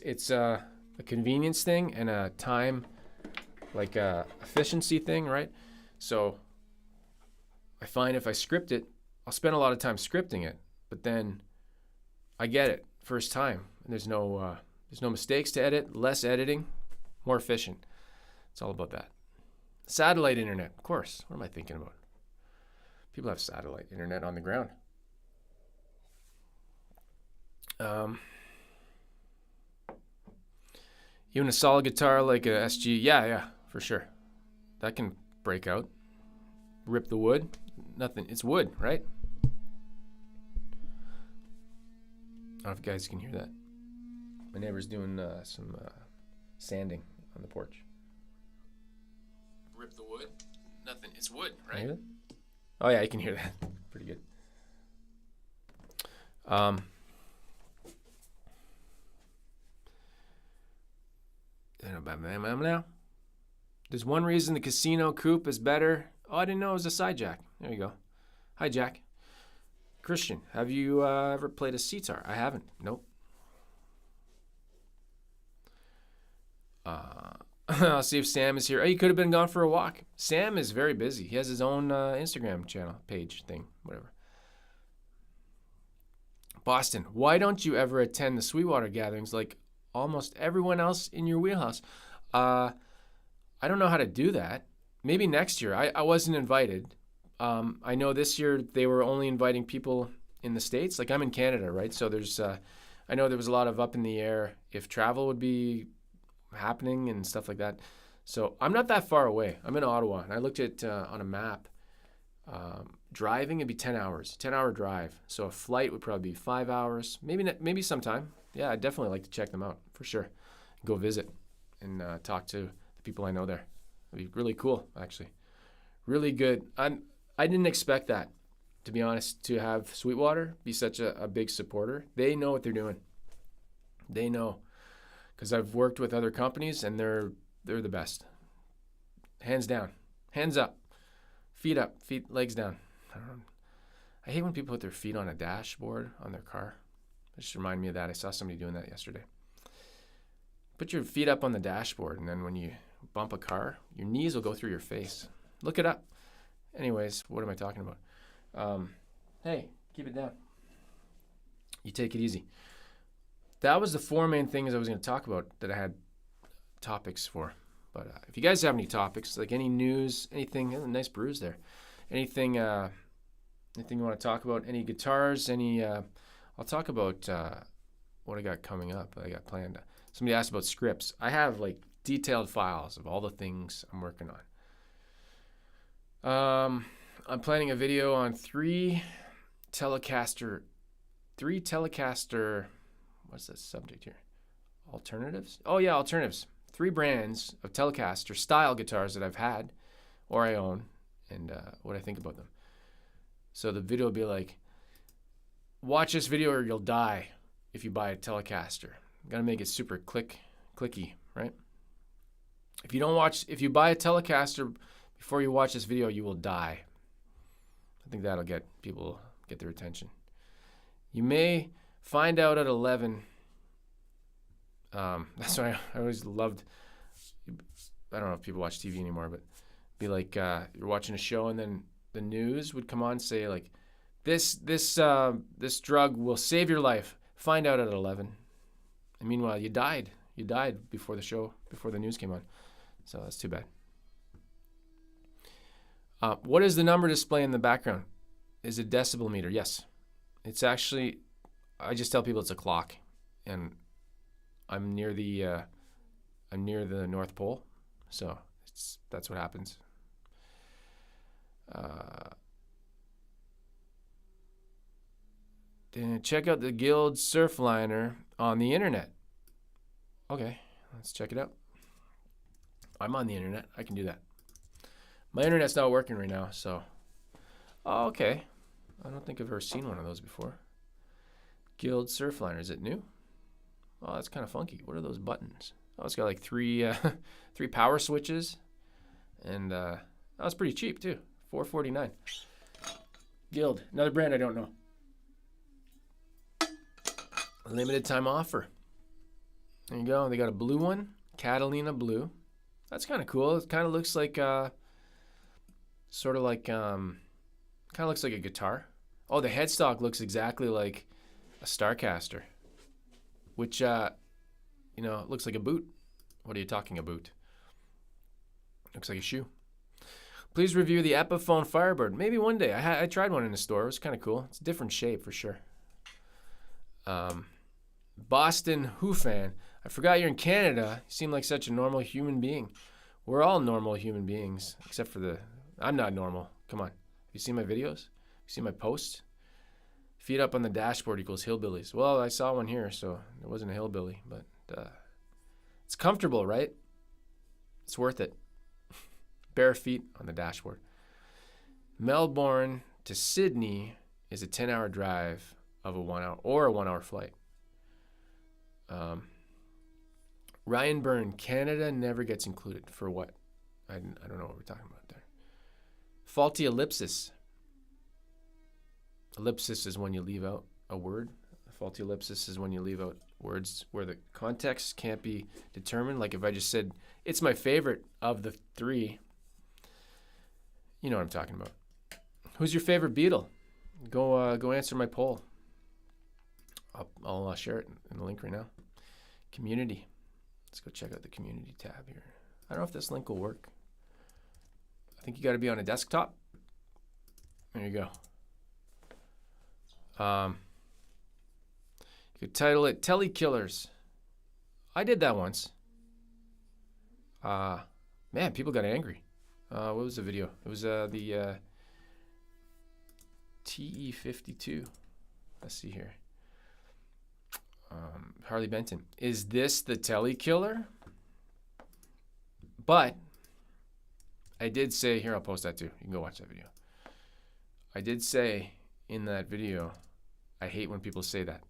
It's a convenience thing and a time, like a efficiency thing, right? So I find if I script it, I'll spend a lot of time scripting it, but then I get it first time. And there's no mistakes to edit, less editing, more efficient. It's all about that. Satellite internet, of course. What am I thinking about? People have satellite internet on the ground. Even a solid guitar like a SG, yeah, for sure. That can break out. Rip the wood. Nothing. It's wood, right? I don't know if you guys can hear that. My neighbor's doing some sanding on the porch. Rip the wood. Nothing. It's wood, right? Oh yeah, you can hear that. Pretty good. Now, there's one reason the casino coupe is better. Oh, I didn't know it was a side jack. There you go. Hi, Jack. Christian, have you ever played a sitar? I haven't. Nope. I'll see if Sam is here. Oh, you could have been gone for a walk. Sam is very busy. He has his own Instagram channel, page, thing, whatever. Boston, why don't you ever attend the Sweetwater gatherings like almost everyone else in your wheelhouse? I don't know how to do that. Maybe next year. I wasn't invited. I know this year they were only inviting people in the States. Like I'm in Canada, right? So there's, I know there was a lot of up in the air if travel would be happening and stuff like that. So I'm not that far away. I'm in Ottawa, and I looked at on a map. Driving would be 10 hours, 10-hour drive. So a flight would probably be 5 hours, maybe sometime. Yeah, I'd definitely like to check them out for sure. Go visit and talk to the people I know there. It'd be really cool, actually. Really good. I didn't expect that, to be honest, to have Sweetwater be such a big supporter. They know what they're doing. They know, because I've worked with other companies and they're the best. Hands down, hands up, feet up, legs down. I hate when people put their feet on a dashboard on their car. It just reminded me of that. I saw somebody doing that yesterday. Put your feet up on the dashboard, and then when you bump a car, your knees will go through your face. Look it up. Anyways, what am I talking about? Hey, keep it down. You take it easy. That was the four main things I was going to talk about that I had topics for. But if you guys have any topics, like any news, anything, nice bruise there. Anything you want to talk about? Any guitars? I'll talk about what I got coming up. I got planned. Somebody asked about scripts. I have like detailed files of all the things I'm working on. I'm planning a video on three Telecaster. What's the subject here? Alternatives? Oh yeah, alternatives. 3 brands of Telecaster style guitars that I've had or I own, and what I think about them. So the video will be like, watch this video or you'll die if you buy a Telecaster. Gotta make it super clicky, right? If you buy a Telecaster before you watch this video, you will die. I think that'll get their attention. You may find out at 11. That's why I always loved. I don't know if people watch TV anymore, but be like you're watching a show and then the news would come on and say like, this drug will save your life. Find out at 11. And meanwhile, you died. You died before the news came on. So that's too bad. What is the number display in the background? Is it decibel meter? Yes. It's actually, I just tell people it's a clock, and I'm near the North Pole, so that's what happens. Then check out the Guild Surfliner on the internet. Okay, let's check it out. I'm on the internet. I can do that. My internet's not working right now, so. Oh, okay. I don't think I've ever seen one of those before. Guild Surfliner. Is it new? Oh, that's kind of funky. What are those buttons? Oh, it's got like three power switches. And that was pretty cheap too. $449. Guild. Another brand I don't know. Limited time offer. There you go. They got a blue one. Catalina blue. That's kind of cool. It kind of looks like kind of looks like a guitar. Oh, the headstock looks exactly like a Starcaster, which looks like a boot. What are you talking about? Looks like a shoe. Please review the Epiphone Firebird. Maybe one day. I tried one in the store. It was kind of cool. It's a different shape for sure. Boston Who fan. I forgot you're in Canada. You seem like such a normal human being. We're all normal human beings, except for I'm not normal. Come on. Have you seen my videos? Have you seen my posts? Feet up on the dashboard equals hillbillies. Well, I saw one here, so it wasn't a hillbilly, but it's comfortable, right? It's worth it. Bare feet on the dashboard. Melbourne to Sydney is a 10-hour drive of a 1-hour flight. Ryan Byrne, Canada never gets included. For what? I don't know what we're talking about there. Faulty ellipsis. Ellipsis is when you leave out a word. Faulty ellipsis is when you leave out words where the context can't be determined. Like if I just said, it's my favorite of the three. You know what I'm talking about. Who's your favorite Beatle? Go answer my poll. I'll share it in the link right now. Community. Let's go check out the community tab here. I don't know if this link will work. I think you got to be on a desktop. There you go. You could title it Tele Killers. I did that once. Man, people got angry. What was the video? It was the TE52. Let's see here. Harley Benton. Is this the Tele Killer? But I did say, here, I'll post that too. You can go watch that video. I did say in that video, I hate when people say that.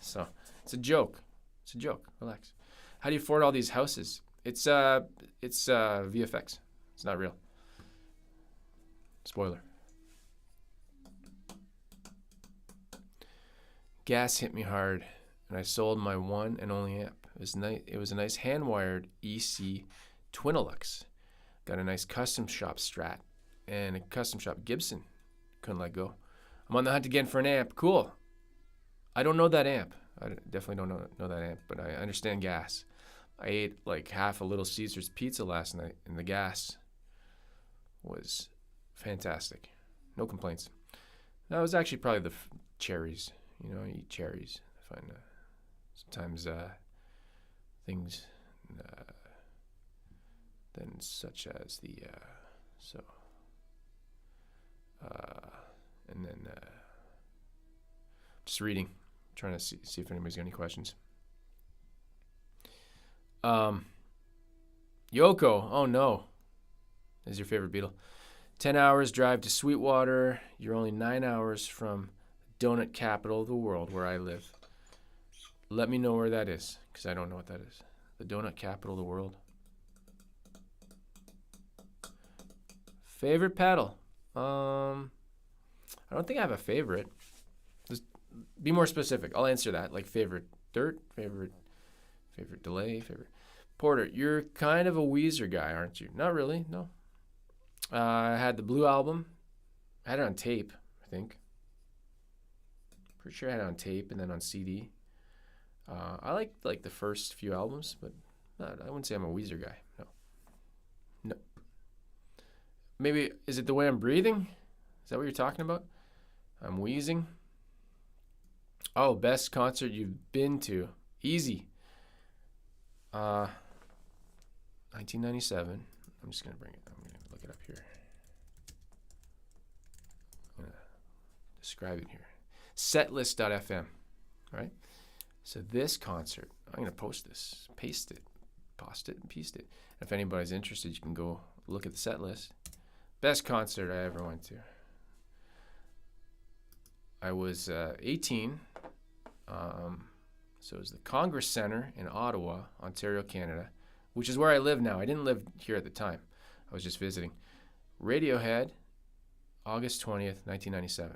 So it's a joke. It's a joke. Relax. How do you afford all these houses? It's VFX. It's not real. Spoiler. Gas hit me hard, and I sold my one and only amp. It was a nice hand-wired EC Twinilux. Got a nice custom shop Strat and a custom shop Gibson. Couldn't let go. I'm on the hunt again for an amp. Cool. I don't know that amp. I definitely don't know that amp, but I understand gas. I ate like half a Little Caesars pizza last night, and the gas was fantastic. No complaints. That was actually probably the cherries. You know, I eat cherries. I find sometimes things then such as the and then just reading, trying to see if anybody's got any questions. Yoko, oh no, is your favorite Beatle. 10 hours drive to Sweetwater. You're only 9 hours from donut capital of the world where I live. Let me know where that is, because I don't know what that is. The donut capital of the world. Favorite pedal? I don't think I have a favorite. Just be more specific. I'll answer that. Like favorite dirt, favorite delay, favorite. Porter, you're kind of a Weezer guy, aren't you? Not really, no. I had the Blue album. I had it on tape, I think. Pretty sure I had it on tape and then on CD. I liked like the first few albums, but I wouldn't say I'm a Weezer guy. No. Maybe, is it the way I'm breathing? Is that what you're talking about? I'm wheezing. Oh, best concert you've been to. Easy. 1997. I'm just going to look it up here. I'm going to describe it here. Setlist.fm. All right. So this concert, I'm going to post this, paste it, and paste it. If anybody's interested, you can go look at the set list. Best concert I ever went to. I was 18. So it was the Congress Center in Ottawa, Ontario, Canada, which is where I live now. I didn't live here at the time. I was just visiting. Radiohead, August 20th, 1997.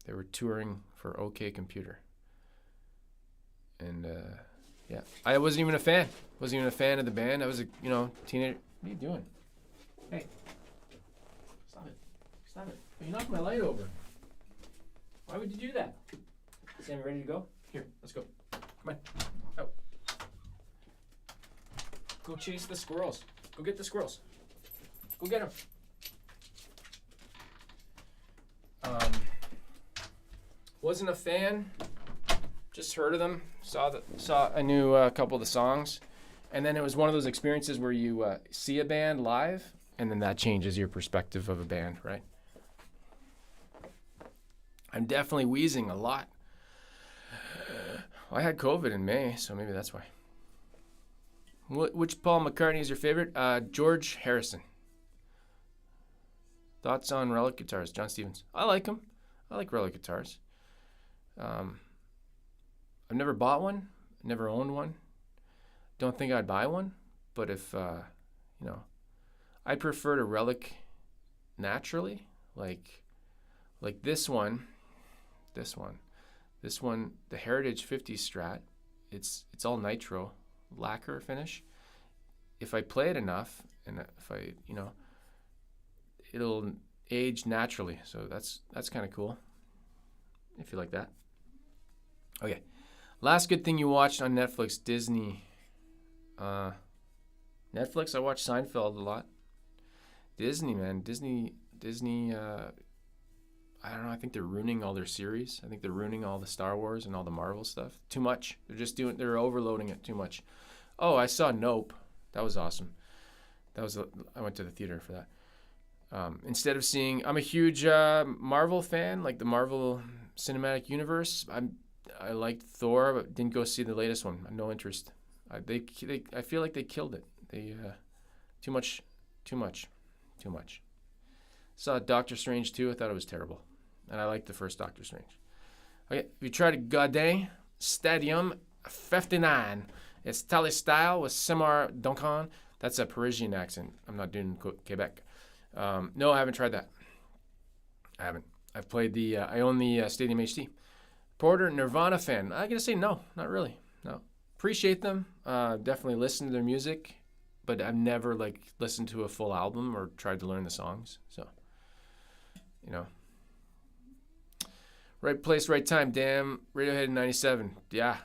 They were touring for OK Computer. And, yeah, I wasn't even a fan. Wasn't even a fan of the band. I was a, teenager. What are you doing? Hey. Stop it. Stop it. You knocked my light over. Why would you do that? Sam, you ready to go? Here, let's go. Come on. Out. Go chase the squirrels. Go get the squirrels. Go get them. Wasn't a fan. Just heard of them. I knew a couple of the songs, and then it was one of those experiences where you see a band live, and then that changes your perspective of a band, right? I'm definitely wheezing a lot. I had COVID in May, so maybe that's why. Which Paul McCartney is your favorite? George Harrison. Thoughts on relic guitars? John Stevens. I like them. I like relic guitars. I've never bought one. Never owned one. Don't think I'd buy one. But if, I prefer to relic naturally. Like this one, the Heritage 50 Strat. It's all nitro lacquer finish. If I play it enough, and if I, it'll age naturally. So that's kind of cool. If you like that. Okay. Last good thing you watched on Netflix, Disney. Netflix, I watch Seinfeld a lot. Disney, man. Disney, I don't know, I think they're ruining all their series. I think they're ruining all the Star Wars and all the Marvel stuff. Too much. They're overloading it too much. Oh, I saw Nope. That was awesome. I went to the theater for that. Instead of seeing, I'm a huge Marvel fan, like the Marvel Cinematic Universe. I liked Thor, but didn't go see the latest one. No interest. I feel like they killed it. Too much. Saw Doctor Strange 2. I thought it was terrible. And I liked the first Doctor Strange. Okay, we tried Godin Stadium 59. It's Tele style with Simar Duncan. That's a Parisian accent. I'm not doing Quebec. No, I haven't tried that. I haven't. I've played I own the Stadium HT. Porter, Nirvana fan. I gotta say no, not really. No. Appreciate them. Definitely listen to their music, but I've never listened to a full album or tried to learn the songs. So, right place, right time. Damn, Radiohead in '97. Yeah,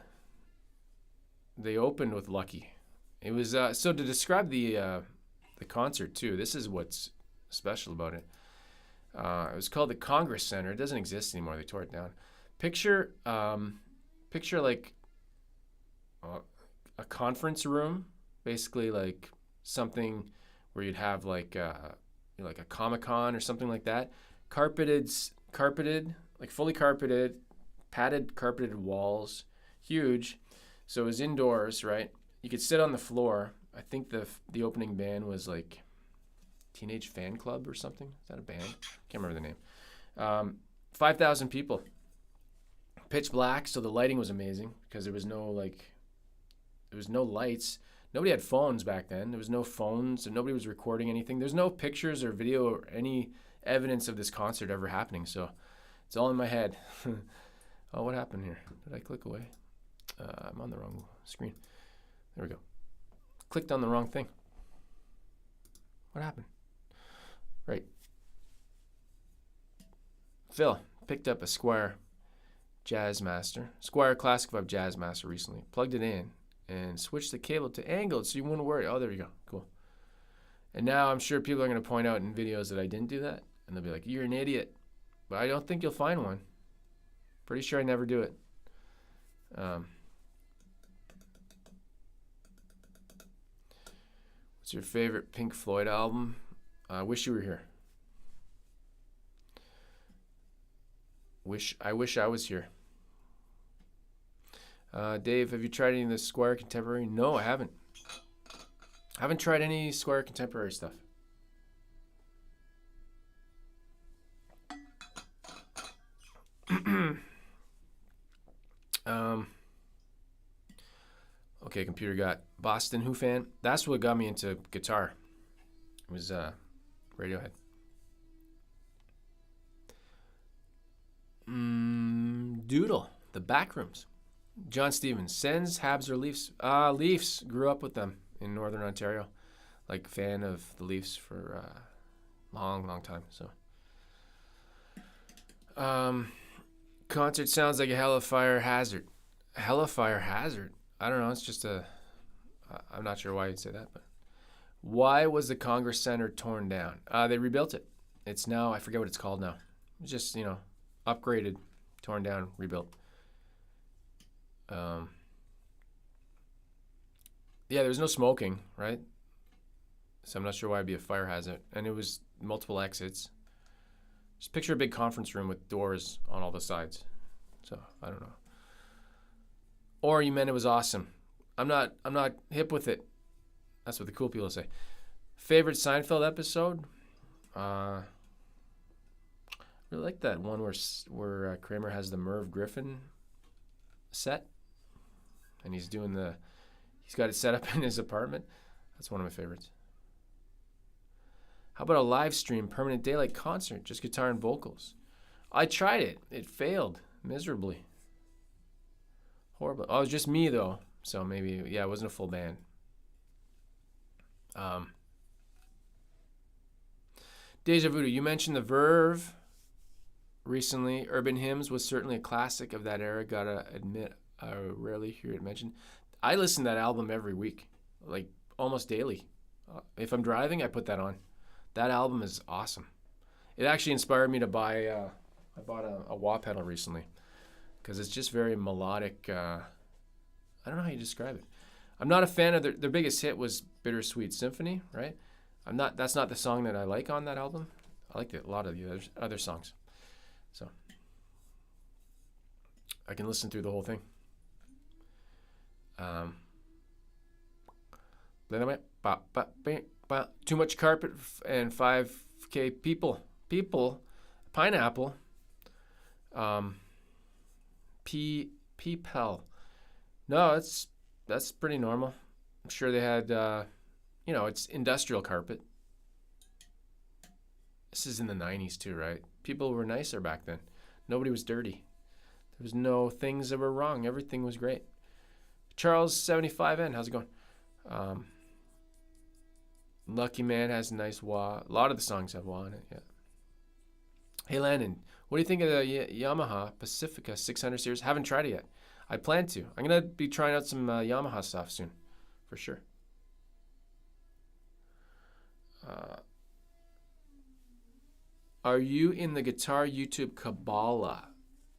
they opened with Lucky. It was so to describe the concert too. This is what's special about it. It was called the Congress Center. It doesn't exist anymore. They tore it down. Picture like a conference room, basically like something where you'd have like a Comic-Con or something like that. Carpeted, like fully carpeted, padded carpeted walls, huge. So it was indoors, right? You could sit on the floor. I think the opening band was like Teenage Fan Club or something. Is that a band? Can't remember the name. 5,000 people. Pitch black, so the lighting was amazing because there was no lights. Nobody had phones back then. There was no phones, and nobody was recording anything. There's no pictures or video or any evidence of this concert ever happening. So it's all in my head. Oh, what happened here? Did I click away? I'm on the wrong screen. There we go. Clicked on the wrong thing. What happened? Right. Phil picked up a Squire Classic 5 Jazzmaster recently. Plugged it in and switched the cable to angled so you wouldn't worry. Oh, there you go. Cool. And now I'm sure people are going to point out in videos that I didn't do that. And they'll be like, you're an idiot. But I don't think you'll find one. Pretty sure I never do it. What's your favorite Pink Floyd album? I Wish You Were Here. I wish I was here. Dave, have you tried any of the Squire Contemporary? No, I haven't. I haven't tried any Squire Contemporary stuff. Okay, computer got Boston Who fan. That's what got me into guitar. It was Radiohead. Doodle, the Backrooms. John Stevens, Sens, Habs, or Leafs? Leafs. Grew up with them in Northern Ontario. Like, fan of the Leafs for long time. So, concert sounds like a Hellfire Hazard. Hellfire Hazard? I don't know. It's just I'm not sure why you'd say that, but why was the Congress Center torn down? They rebuilt it. It's now, I forget what it's called now. It's just, upgraded, torn down, rebuilt. Yeah, there was no smoking, right? So I'm not sure why it'd be a fire hazard. And it was multiple exits. Just picture a big conference room with doors on all the sides. So I don't know. Or you meant it was awesome. I'm not hip with it. That's what the cool people say. Favorite Seinfeld episode? I really like that one where Kramer has the Merv Griffin set, and he's got it set up in his apartment. That's one of my favorites. How about a live stream permanent daylight concert, just guitar and vocals? I tried it. It failed miserably. Horrible. Oh, it was just me though, so maybe it wasn't a full band. Deja Voodoo, you mentioned the Verve recently. Urban Hymns was certainly a classic of that era. Gotta admit, I rarely hear it mentioned. I listen to that album every week, like almost daily. If I'm driving, I put that on. That album is awesome. It actually inspired me to buy, I bought a wah pedal recently because it's just very melodic. I don't know how you describe it. I'm not a fan of their biggest hit was Bittersweet Symphony, right? That's not the song that I like on that album. I like a lot of the other songs. So I can listen through the whole thing. Too much carpet and 5K people. Pineapple. P-Pel. No, that's pretty normal. I'm sure they had, it's industrial carpet. This is in the 90s too, right? People were nicer back then. Nobody was dirty. There was no things that were wrong. Everything was great. Charles 75N, how's it going? Lucky Man has a nice wah. A lot of the songs have wah in it, yeah. Hey Landon, what do you think of the Yamaha Pacifica 600 series? Haven't tried it yet. I plan to. I'm going to be trying out some Yamaha stuff soon, for sure. Are you in the guitar YouTube Kabbalah?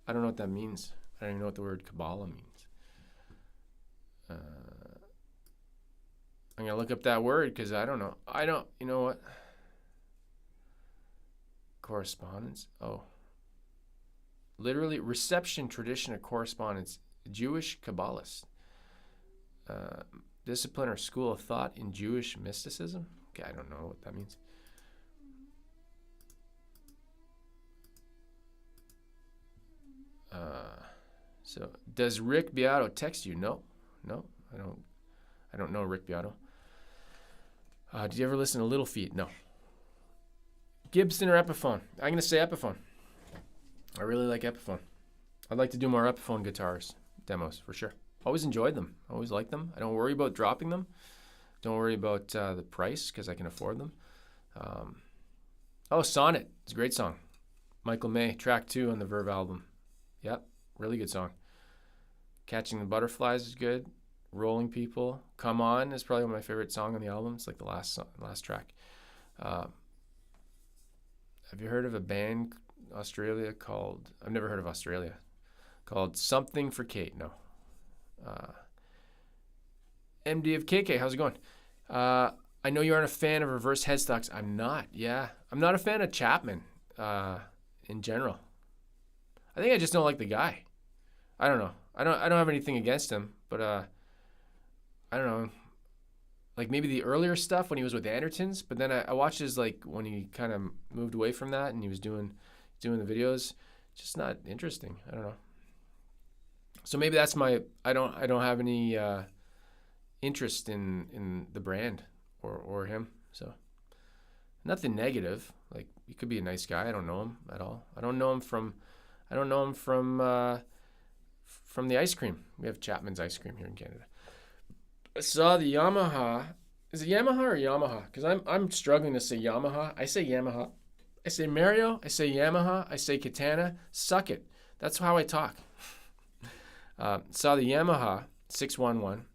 I don't know what that means. I don't even know what the word Kabbalah means. I'm going to look up that word because I don't know. You know what? Correspondence. Oh. Literally, reception, tradition, or correspondence. Jewish Kabbalist. Discipline or school of thought in Jewish mysticism. Okay, I don't know what that means. So, does Rick Beato text you? No, I don't know Rick Beato. Did you ever listen to Little Feat? No. Gibson or Epiphone? I'm going to say Epiphone. I really like Epiphone. I'd like to do more Epiphone guitars demos for sure. Always enjoyed them. Always liked them. I don't worry about dropping them. Don't worry about the price because I can afford them. Sonnet. It's a great song. Michael May, track 2 on the Verve album. Yep, really good song. Catching the Butterflies is good. Rolling People. Come On is probably my favorite song on the album. It's like the last track. Have you heard of a band Australia called, I've never heard of Australia, called Something for Kate? No. MD of KK, how's it going? I know you aren't a fan of reverse headstocks. I'm not. Yeah, I'm not a fan of Chapman in general. I think I just don't like the guy. I don't know. I don't have anything against him, but I don't know. Like maybe the earlier stuff when he was with Andertons, but then I watched his like when he kind of moved away from that and he was doing the videos. Just not interesting. I don't know. So maybe that's my. I don't have any interest in the brand or him. So nothing negative. Like, he could be a nice guy. I don't know him at all. I don't know him from the ice cream. We have Chapman's ice cream here in Canada. I saw the Yamaha. Is it Yamaha or Yamaha? Because I'm struggling to say Yamaha. I say Yamaha. I say Mario. I say Yamaha. I say Katana. Suck it. That's how I talk. Saw the Yamaha 611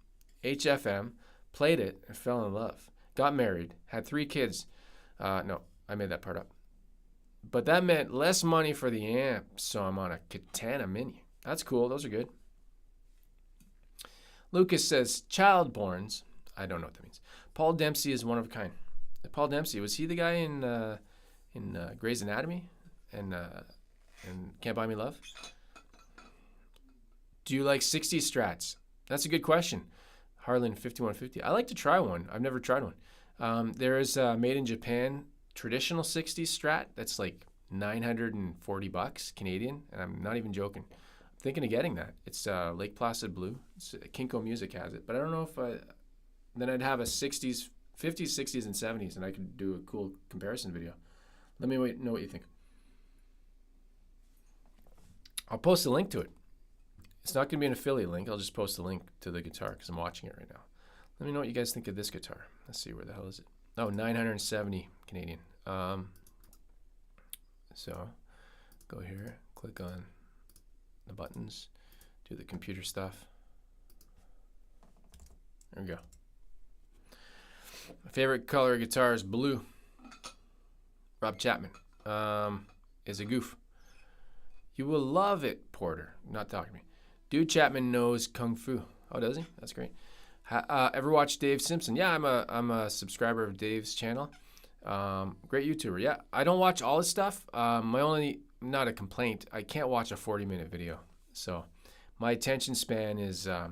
HFM. Played it and fell in love. Got married. Had 3 kids. No, I made that part up. But that meant less money for the amp, so I'm on a Katana Mini. That's cool. Those are good. Lucas says, childborns. I don't know what that means. Paul Dempsey is one of a kind. Paul Dempsey, was he the guy in Grey's Anatomy and Can't Buy Me Love? Do you like 60s Strats? That's a good question. Harlan 5150. I like to try one. I've never tried one. There is a made in Japan traditional 60s Strat that's like $940 Canadian, and I'm not even joking. I'm thinking of getting that. It's Lake Placid Blue. Kinko Music has it, but I don't know if then I'd have a 60s, 50s, 60s, and 70s, and I could do a cool comparison video. Let me know what you think. I'll post a link to it. It's not going to be an affiliate link. I'll just post a link to the guitar because I'm watching it right now. Let me know what you guys think of this guitar. Let's see, where the hell is it? Oh, 970 Canadian. So go here, click on the buttons, do the computer stuff. There we go. My favorite color guitar is blue. Rob Chapman is a goof. You will love it, Porter. Not talking to me. Dude Chapman knows Kung Fu. Oh, does he? That's great. Ever watch Dave Simpson? Yeah, I'm a subscriber of Dave's channel. Great YouTuber. Yeah, I don't watch all his stuff. My only, not a complaint, I can't watch a 40-minute video. So my attention span is, yeah,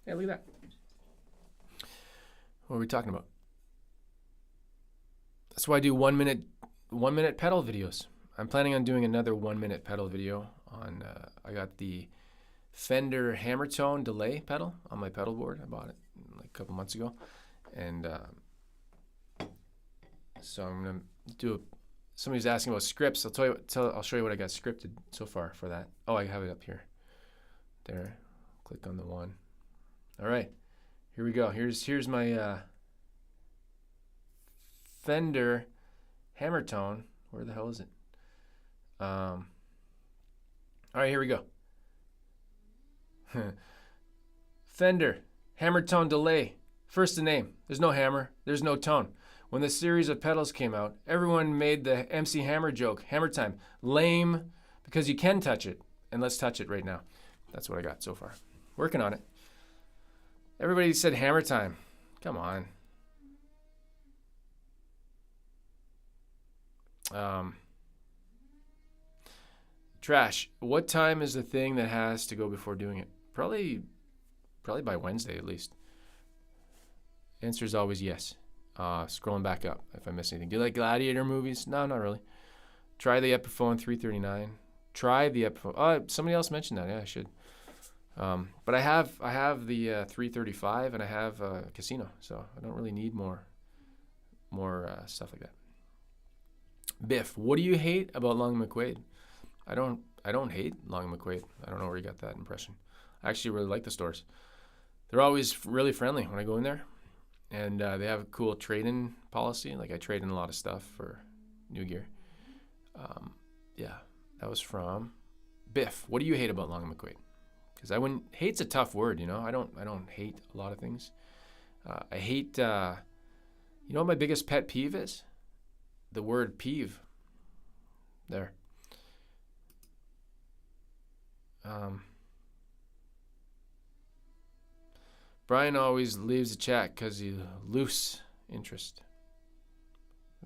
look at that. What are we talking about? That's why I do one minute pedal videos. I'm planning on doing another 1-minute pedal video on, I got the Fender Hammertone delay pedal on my pedal board. I bought it like a couple months ago. And so I'm going to do somebody's asking about scripts. I'll show you what I got scripted so far for that. Oh, I have it up here. There. Click on the one. All right. Here we go. Here's my Fender Hammertone. Where the hell is it? All right, here we go. Fender Hammertone delay. First the name. There's no hammer. There's no tone. When the series of pedals came out, everyone made the MC Hammer joke. Hammer time. Lame, because you can touch it. And let's touch it right now. That's what I got so far. Working on it. Everybody said hammer time. Come on. Trash. What time is the thing that has to go before doing it? Probably by Wednesday at least. Answer is always yes. Scrolling back up if I miss anything. Do you like Gladiator movies? No, not really. Try the Epiphone 339. Try the Epiphone. Somebody else mentioned that. Yeah, I should. But I have the 335 and I have Casino, so I don't really need more stuff like that. Biff, what do you hate about Long McQuaid? I don't hate Long McQuaid. I don't know where you got that impression. I actually really like the stores. They're always really friendly when I go in there, and they have a cool trade-in policy. Like, I trade in a lot of stuff for new gear. Yeah, that was from Biff. What do you hate about Long McQuaid? Because hate's a tough word, you know. I don't hate a lot of things. I hate. You know what my biggest pet peeve is? The word peeve. There. Brian always leaves the chat because he's loose interest.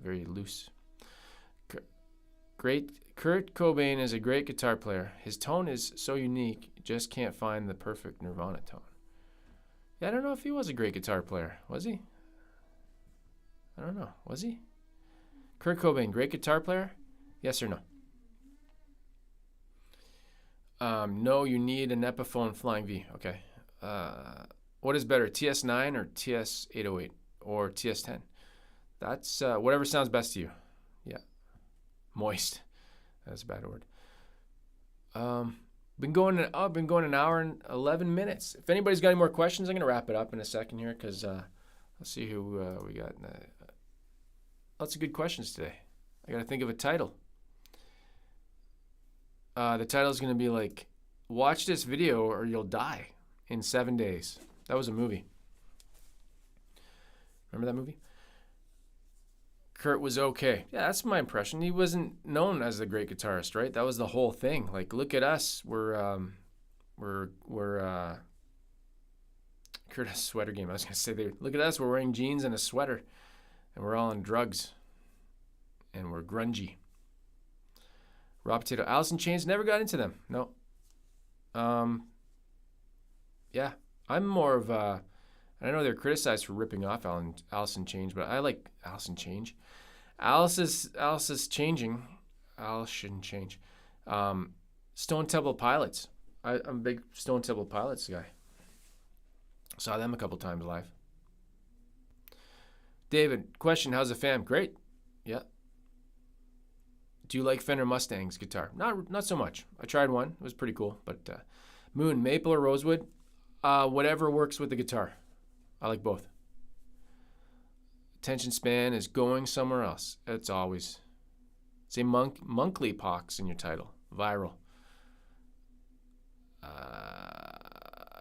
Very loose. Great. Kurt Cobain is a great guitar player. His tone is so unique, you just can't find the perfect Nirvana tone. Yeah, I don't know if he was a great guitar player. Was he? I don't know. Was he? Kurt Cobain, great guitar player? Yes or no? No, you need an Epiphone Flying V. Okay. What is better, TS9 or TS808 or TS10? That's whatever sounds best to you. Yeah. Moist. That's a bad word. Been going an hour and 11 minutes. If anybody's got any more questions, I'm going to wrap it up in a second here because let's see who we got. Lots of good questions today. I got to think of a title. The title is going to be like, watch this video or you'll die in 7 days. That was a movie. Remember that movie? Kurt was okay. Yeah, that's my impression. He wasn't known as a great guitarist, right? That was the whole thing. Like, look at us. We're Kurt has a sweater game. I was gonna say, look at us. We're wearing jeans and a sweater, and we're all on drugs, and we're grungy. Raw Potato. Alice in Chains, never got into them. No. Yeah, I'm more of a. I know they're criticized for ripping off Alice in Chains, but I like Alice in Change. Alice is changing. Alice shouldn't change. Stone Temple Pilots. I'm a big Stone Temple Pilots guy. Saw them a couple times live. David, question, how's the fam? Great. Yeah. Do you like Fender Mustang's guitar? Not so much. I tried one. It was pretty cool. But Moon, maple or rosewood? Whatever works with the guitar. I like both. Attention span is going somewhere else. It's always. Say monthly pox in your title. Viral.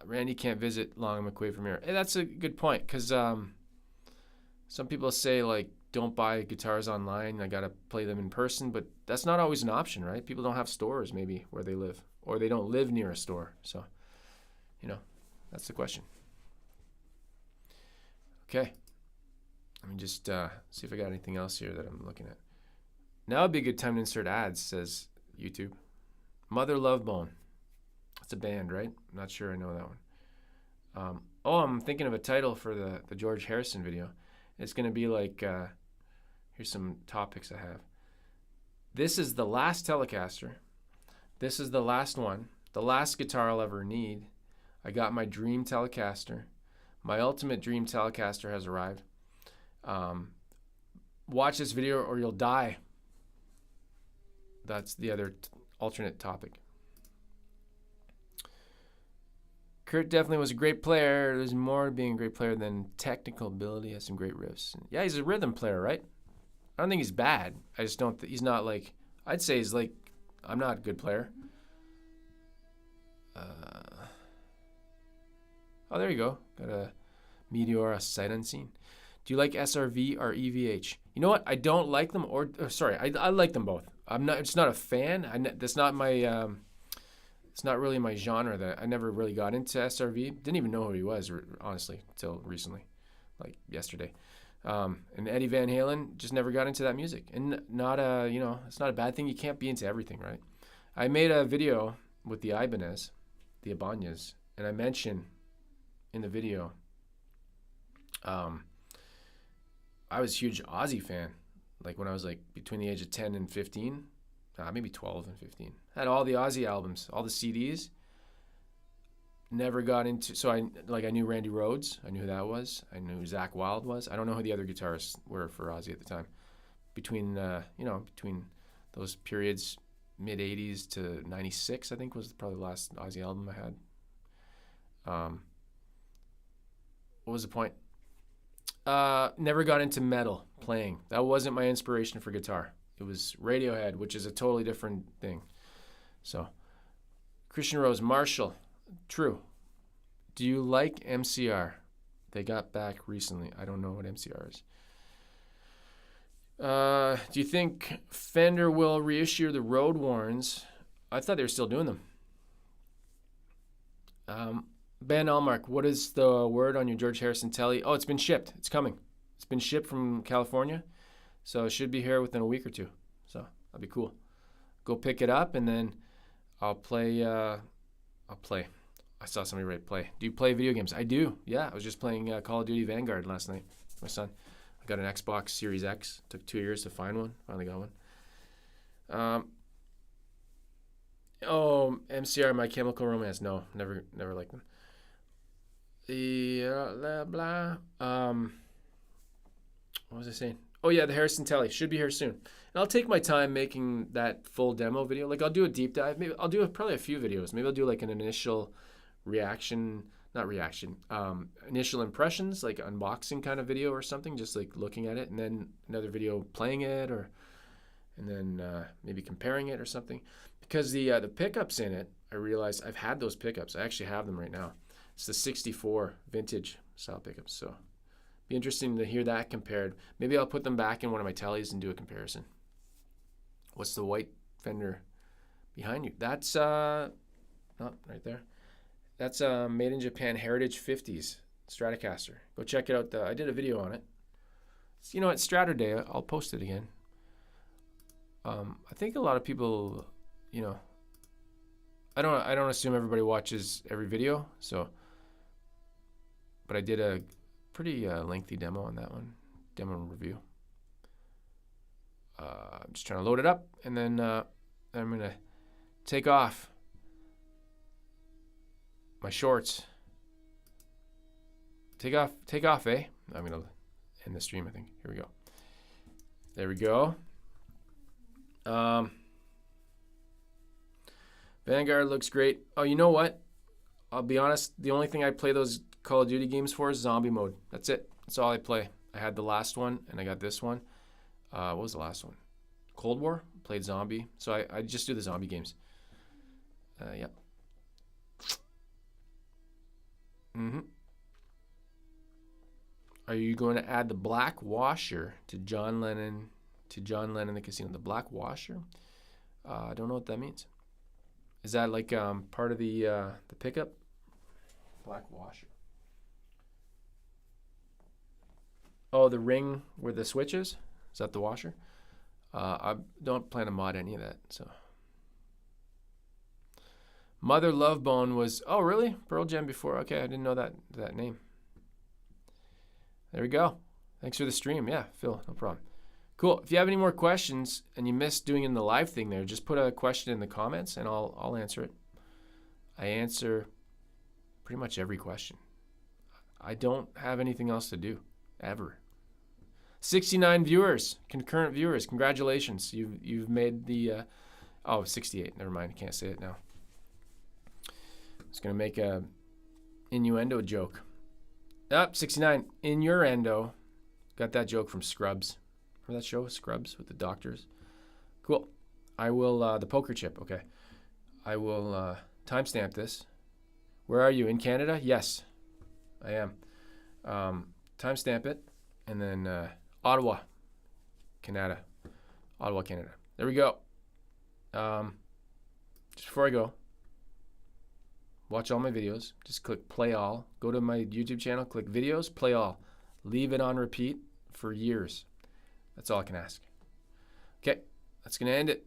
Randy can't visit Long McQuaid from here. Hey, that's a good point because some people say, like, don't buy guitars online. I got to play them in person. But that's not always an option, right? People don't have stores maybe where they live. Or they don't live near a store. So, that's the question. Okay. Let me just see if I got anything else here that I'm looking at. Now would be a good time to insert ads, says YouTube. Mother Love Bone. It's a band, right? I'm not sure I know that one. I'm thinking of a title for the George Harrison video. It's going to be like, here's some topics I have. This is the last Telecaster. This is the last one. The last guitar I'll ever need. I got my dream Telecaster. My ultimate dream Telecaster has arrived. Watch this video or you'll die. That's the other alternate topic. Kurt definitely was a great player. There's more to being a great player than technical ability. He has some great riffs. Yeah, he's a rhythm player, right? I don't think he's bad. I just don't. He's not like. I'd say he's like. I'm not a good player. There you go. Got a Meteora sight unseen. Do you like SRV or EVH? You know what? I don't like them. I like them both. I'm not. It's not a fan. That's not my. It's not really my genre. That I never really got into SRV. Didn't even know who he was, honestly, until recently, like yesterday. And Eddie Van Halen, just never got into that music. And it's not a bad thing. You can't be into everything, right? I made a video with the Ibanez, and I mentioned in the video, I was a huge Ozzy fan, like when I was like between the age of 10 and 15, maybe 12 and 15. I had all the Ozzy albums, all the CDs. Never got into, so I knew Randy Rhoads. I knew who that was. I knew who Zakk Wylde was. I don't know who the other guitarists were for Ozzy at the time. Between those periods, mid 80s to 96, I think was probably the last Ozzy album I had. What was the point? Never got into metal playing. That wasn't my inspiration for guitar. It was Radiohead, which is a totally different thing. So, Christian Rose, Marshall, true. Do you like MCR? They got back recently. I don't know what MCR is. Do you think Fender will reissue the Road Warrens? I thought they were still doing them. Ben Allmark, what is the word on your George Harrison Tele? Oh, it's been shipped. It's coming. It's been shipped from California. So it should be here within a week or two. So that'll be cool. Go pick it up and then I'll play. I saw somebody write play. Do you play video games? I do. Yeah, I was just playing Call of Duty Vanguard last night with my son. I got an Xbox Series X. Took 2 years to find one. Finally got one. MCR, My Chemical Romance. No, never liked them. Blah, blah. What was I saying? Oh yeah, the Harrison Tele should be here soon. And I'll take my time making that full demo video. Like I'll do a deep dive. Maybe I'll do probably a few videos. Maybe I'll do like an initial reaction, not reaction, initial impressions, like unboxing kind of video or something, just like looking at it, and then another video playing it, and then maybe comparing it or something. Because the pickups in it, I realized I've had those pickups. I actually have them right now. It's the 64 vintage style pickups. So be interesting to hear that compared. Maybe I'll put them back in one of my Teles and do a comparison. What's the white Fender behind you? That's right there. That's made in Japan Heritage 50s Stratocaster. Go check it out. I did a video on it. You know, it's Strat Day. I'll post it again. I think a lot of people, you know, I don't assume everybody watches every video, so, but I did a pretty lengthy demo on that one, demo review. I'm just trying to load it up, and then I'm gonna take off my shorts. Take off, eh? I'm gonna end the stream, I think. Here we go. There we go. Vanguard looks great. Oh, you know what? I'll be honest. The only thing I play those Call of Duty games for is zombie mode. That's it. That's all I play. I had the last one, and I got this one. What was the last one? Cold War. Played zombie. So I just do the zombie games. Yep. Are you going to add the black washer to John Lennon the Casino? The black washer? I don't know what that means. Is that like part of the pickup? Black washer. Oh, the ring where the switch is? Is that the washer? I don't plan to mod any of that. So, Mother Love Bone was, oh really? Pearl Jam before. Okay, I didn't know that name. There we go. Thanks for the stream. Yeah, Phil, no problem. Cool. If you have any more questions and you missed doing in the live thing there, just put a question in the comments and I'll answer it. I answer pretty much every question. I don't have anything else to do, ever. 69 viewers, concurrent viewers. Congratulations. You've made the 68. Never mind. I can't say it now. I was going to make a innuendo joke. 69. Innuendo. Got that joke from Scrubs. Remember that show, Scrubs, with the doctors? Cool. I will, the poker chip, okay. I will timestamp this. Where are you, in Canada? Yes, I am. Timestamp it, and then Ottawa, Canada. Ottawa, Canada. There we go. Just before I go, watch all my videos. Just click play all. Go to my YouTube channel, click videos, play all. Leave it on repeat for years. That's all I can ask. Okay, that's going to end it.